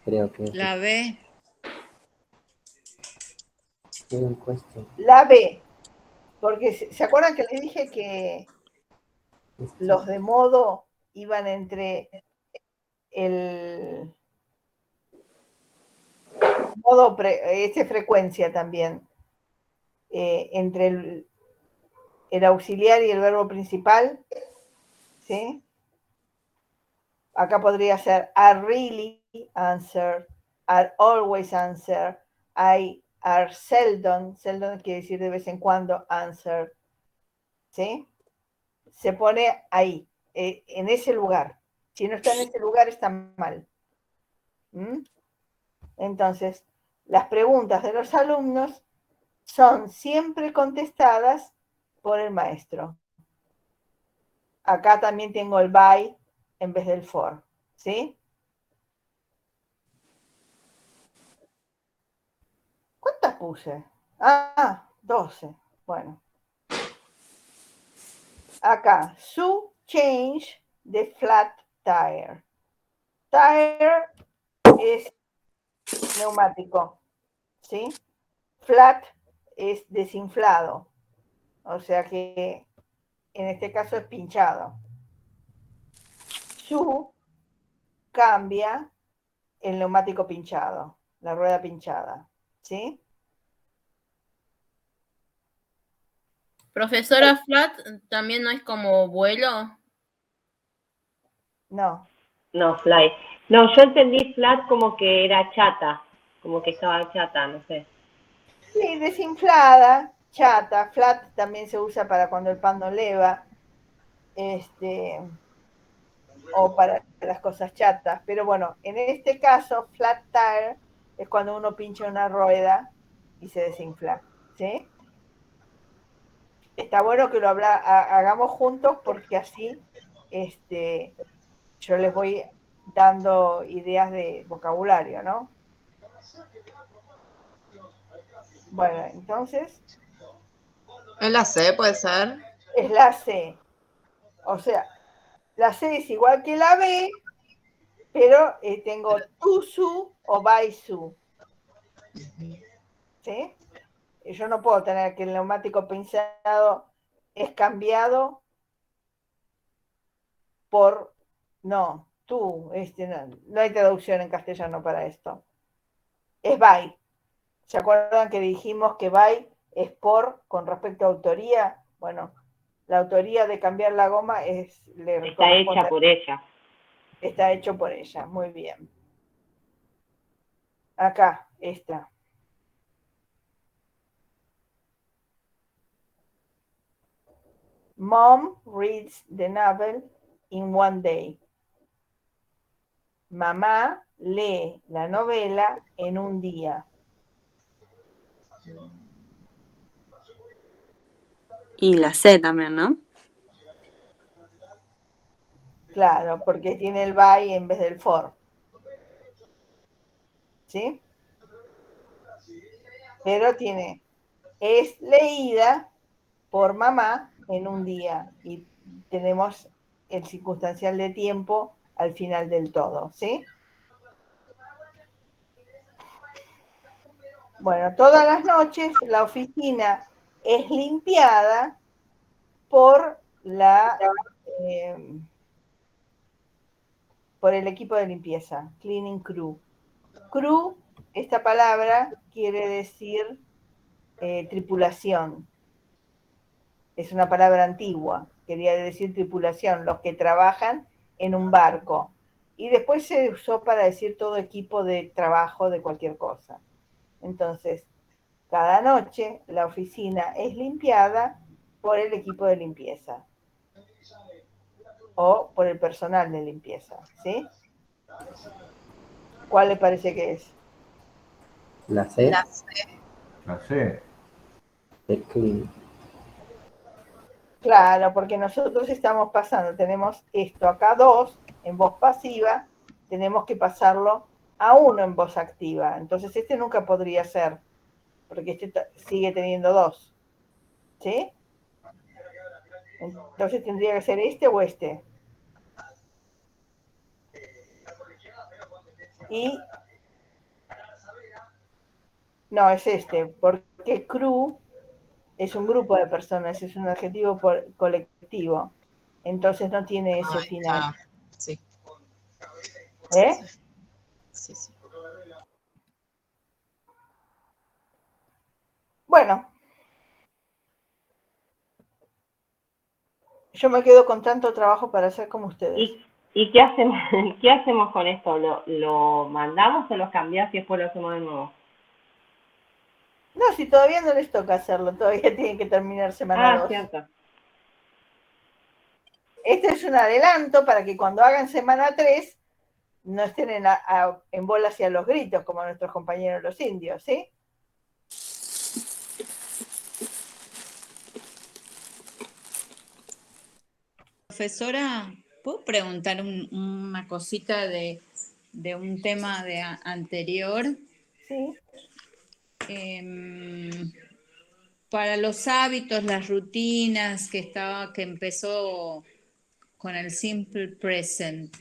creo que es. La B. la B. Porque ¿se acuerdan que les dije que los de modo iban entre el modo, frecuencia también, entre el auxiliar y el verbo principal? ¿Sí? Acá podría ser I really answer, I always answer, I are seldom quiere decir de vez en cuando, answer. ¿Sí? Se pone ahí, en ese lugar. Si no está en ese lugar, está mal. ¿Mm? Entonces, las preguntas de los alumnos son siempre contestadas por el maestro. Acá también tengo el by en vez del for. ¿Sí? ¿Cuántas puse? 12. Bueno. Acá, Sue change the flat tire. Tire es neumático, ¿sí? Flat es desinflado, o sea que en este caso es pinchado. Sue cambia el neumático pinchado, la rueda pinchada, ¿sí? Profesora, flat también no es como vuelo. No. No, fly. No, yo entendí flat como que era chata, como que estaba chata, no sé. Sí, desinflada, chata, flat también se usa para cuando el pan no leva, o para las cosas chatas, pero bueno, en este caso, flat tire es cuando uno pincha una rueda y se desinfla, ¿sí? Está bueno que lo hagamos juntos porque así yo les voy dando ideas de vocabulario, ¿no? Bueno, entonces ¿Es la C, puede ser? es la C. O sea, la C es igual que la B, pero tengo tu, su o by su. ¿Sí? Yo no puedo tener que el neumático pincelado es cambiado por no, tú, no hay traducción en castellano para esto. Es by. ¿Se acuerdan que dijimos que by es por con respecto a autoría? Bueno, la autoría de cambiar la goma Está hecha por ella. Está hecho por ella, muy bien. Acá, esta. Mom reads the novel in one day. Mamá lee la novela en un día. Y la C también, ¿no? Claro, porque tiene el by en vez del for. ¿Sí? Pero es leída por mamá en un día y tenemos el circunstancial de tiempo al final del todo, ¿sí? Bueno, todas las noches la oficina es limpiada por por el equipo de limpieza, cleaning crew. Crew, esta palabra quiere decir tripulación. Es una palabra antigua, quería decir tripulación, los que trabajan en un barco. Y después se usó para decir todo equipo de trabajo de cualquier cosa. Entonces, cada noche la oficina es limpiada por el equipo de limpieza o por el personal de limpieza, ¿sí? ¿Cuál le parece que es? La C. La C. La C. The clean. Claro, porque nosotros estamos pasando, tenemos esto acá 2 en voz pasiva, tenemos que pasarlo a 1 en voz activa. Entonces este nunca podría ser, porque este sigue teniendo 2. ¿Sí? Entonces tendría que ser este o este. Y no, es este, porque crew es un grupo de personas, es un adjetivo colectivo. Entonces no tiene ese final. Sí. ¿Eh? Sí, sí. Bueno. Yo me quedo con tanto trabajo para hacer como ustedes. ¿Y qué hacemos, qué hacemos con esto? ¿Lo mandamos o lo cambiamos y después lo hacemos de nuevo? No, si todavía no les toca hacerlo, todavía tienen que terminar semana 2. Cierto. Este es un adelanto para que cuando hagan semana 3 no estén en bola hacia los gritos como nuestros compañeros los indios, ¿sí? Profesora, ¿puedo preguntar una cosita de un tema anterior? Sí. Para los hábitos, las rutinas que empezó con el simple present.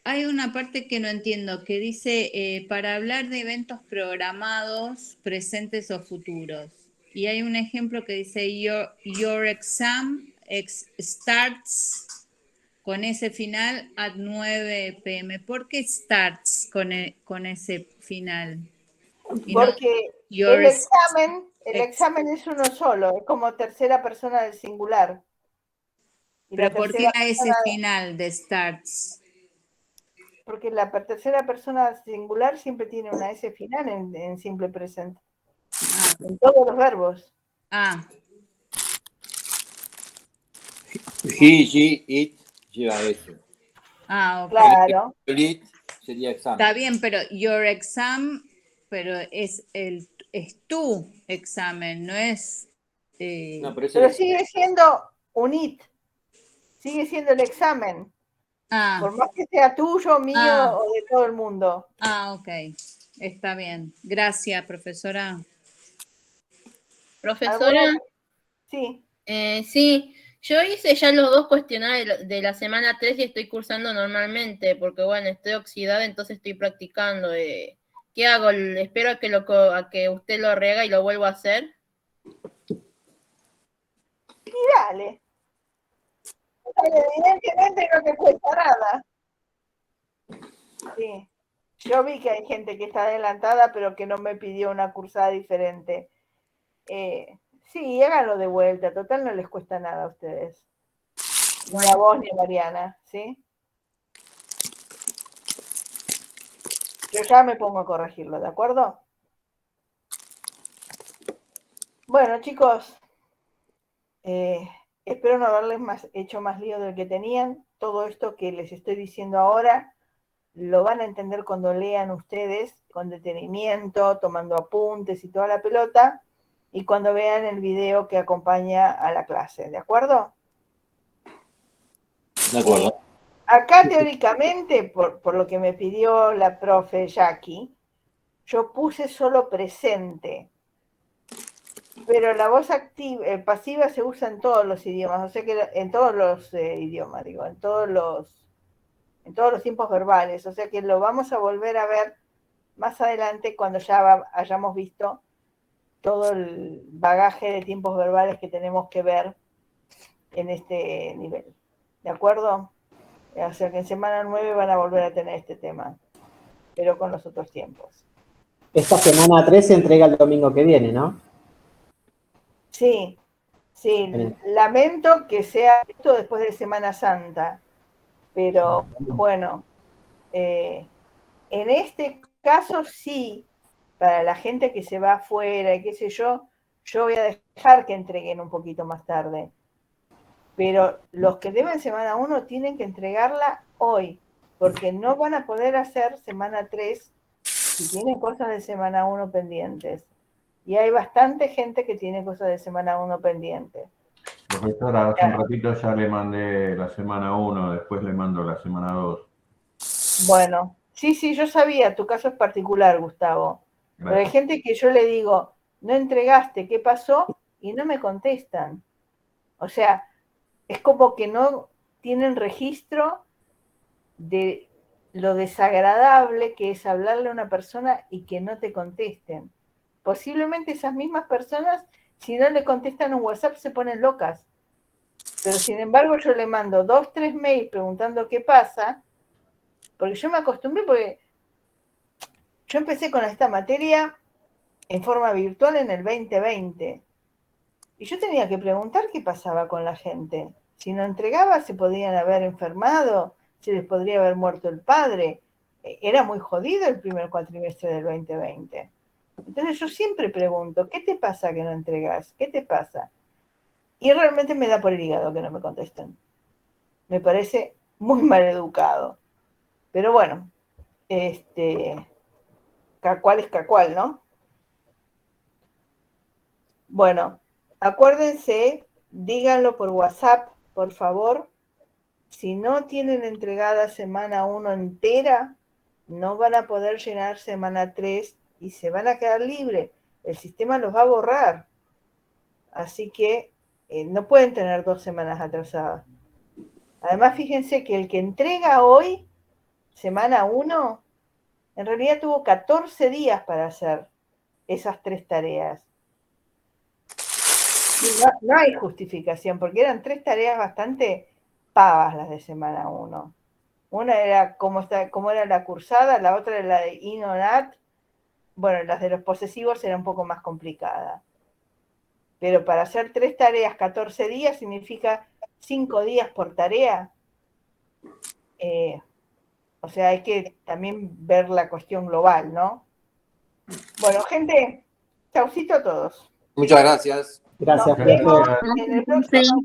Hay una parte que no entiendo, que dice para hablar de eventos programados, presentes o futuros. Y hay un ejemplo que dice your exam starts con ese final at 9 p.m. ¿Por qué starts con ese final? Porque el examen es uno solo, es como tercera persona del singular. ¿Pero por qué ese final de starts? Porque la tercera persona singular siempre tiene una S final en simple presente. En todos los verbos. He, she, it lleva eso. Ok. Claro. El it sería examen. Está bien, pero your exam, pero es tu examen, no es... No, pero sigue siendo un it. Sigue siendo el examen. Por más que sea tuyo, mío o de todo el mundo. Ok. Está bien. Gracias, profesora. Profesora, Sí. Sí, yo hice ya los 2 cuestionarios de la semana 3 y estoy cursando normalmente, porque bueno, estoy oxidada, entonces estoy practicando. ¿Qué hago? ¿Espero a que usted lo rehaga y lo vuelvo a hacer? Y dale. Evidentemente no te cuesta nada. Sí. Yo vi que hay gente que está adelantada, pero que no me pidió una cursada diferente. Sí, háganlo de vuelta. Total, no les cuesta nada a ustedes. Ni a vos ni a Mariana, ¿sí? Yo ya me pongo a corregirlo, ¿de acuerdo? Bueno, chicos, espero no haberles hecho más lío del que tenían. Todo esto que les estoy diciendo ahora lo van a entender cuando lean ustedes con detenimiento, tomando apuntes y toda la pelota, y cuando vean el video que acompaña a la clase, ¿de acuerdo? De acuerdo. Acá teóricamente, por lo que me pidió la profe Jackie, yo puse solo presente, pero la voz pasiva se usa en todos los idiomas, o sea que en todos los idiomas, digo, en todos los tiempos verbales, o sea que lo vamos a volver a ver más adelante cuando ya hayamos visto todo el bagaje de tiempos verbales que tenemos que ver en este nivel. ¿De acuerdo? O sea que en semana 9 van a volver a tener este tema, pero con los otros tiempos. Esta semana 3 se entrega el domingo que viene, ¿no? Sí, sí. Lamento que sea esto después de Semana Santa, pero bueno, en este caso sí, para la gente que se va afuera y qué sé yo voy a dejar que entreguen un poquito más tarde. Pero los que deben semana 1 tienen que entregarla hoy, porque no van a poder hacer semana 3 si tienen cosas de semana 1 pendientes. Y hay bastante gente que tiene cosas de semana 1 pendientes. Profesora, hace un ratito ya le mandé la semana 1, después le mando la semana 2. Bueno, sí, yo sabía, tu caso es particular, Gustavo. Gracias. Pero hay gente que yo le digo, no entregaste, ¿qué pasó? Y no me contestan. O sea, es como que no tienen registro de lo desagradable que es hablarle a una persona y que no te contesten. Posiblemente esas mismas personas, si no le contestan un WhatsApp, se ponen locas. Pero sin embargo, yo le mando 2, 3 mails preguntando qué pasa, porque yo me acostumbré, porque yo empecé con esta materia en forma virtual en el 2020. Y yo tenía que preguntar qué pasaba con la gente. Si no entregaba, se podían haber enfermado, se les podría haber muerto el padre. Era muy jodido el primer cuatrimestre del 2020. Entonces yo siempre pregunto, ¿qué te pasa que no entregas? ¿Qué te pasa? Y realmente me da por el hígado que no me contesten. Me parece muy mal educado. Pero bueno, cacual es cacual, ¿no? Bueno, acuérdense, díganlo por WhatsApp, por favor. Si no tienen entregada semana 1 entera, no van a poder llenar semana 3 y se van a quedar libres. El sistema los va a borrar. Así que no pueden tener 2 semanas atrasadas. Además, fíjense que el que entrega hoy, semana 1, en realidad tuvo 14 días para hacer esas 3 tareas. No hay justificación, porque eran 3 tareas bastante pavas las de semana 1. Una era cómo era la cursada, la otra era la de INONAT. Bueno, las de los posesivos era un poco más complicada. Pero para hacer 3 tareas 14 días significa 5 días por tarea. O sea, hay que también ver la cuestión global, ¿no? Bueno, gente, chaucito a todos. Muchas gracias. Gracias, Nos vemos en el próximo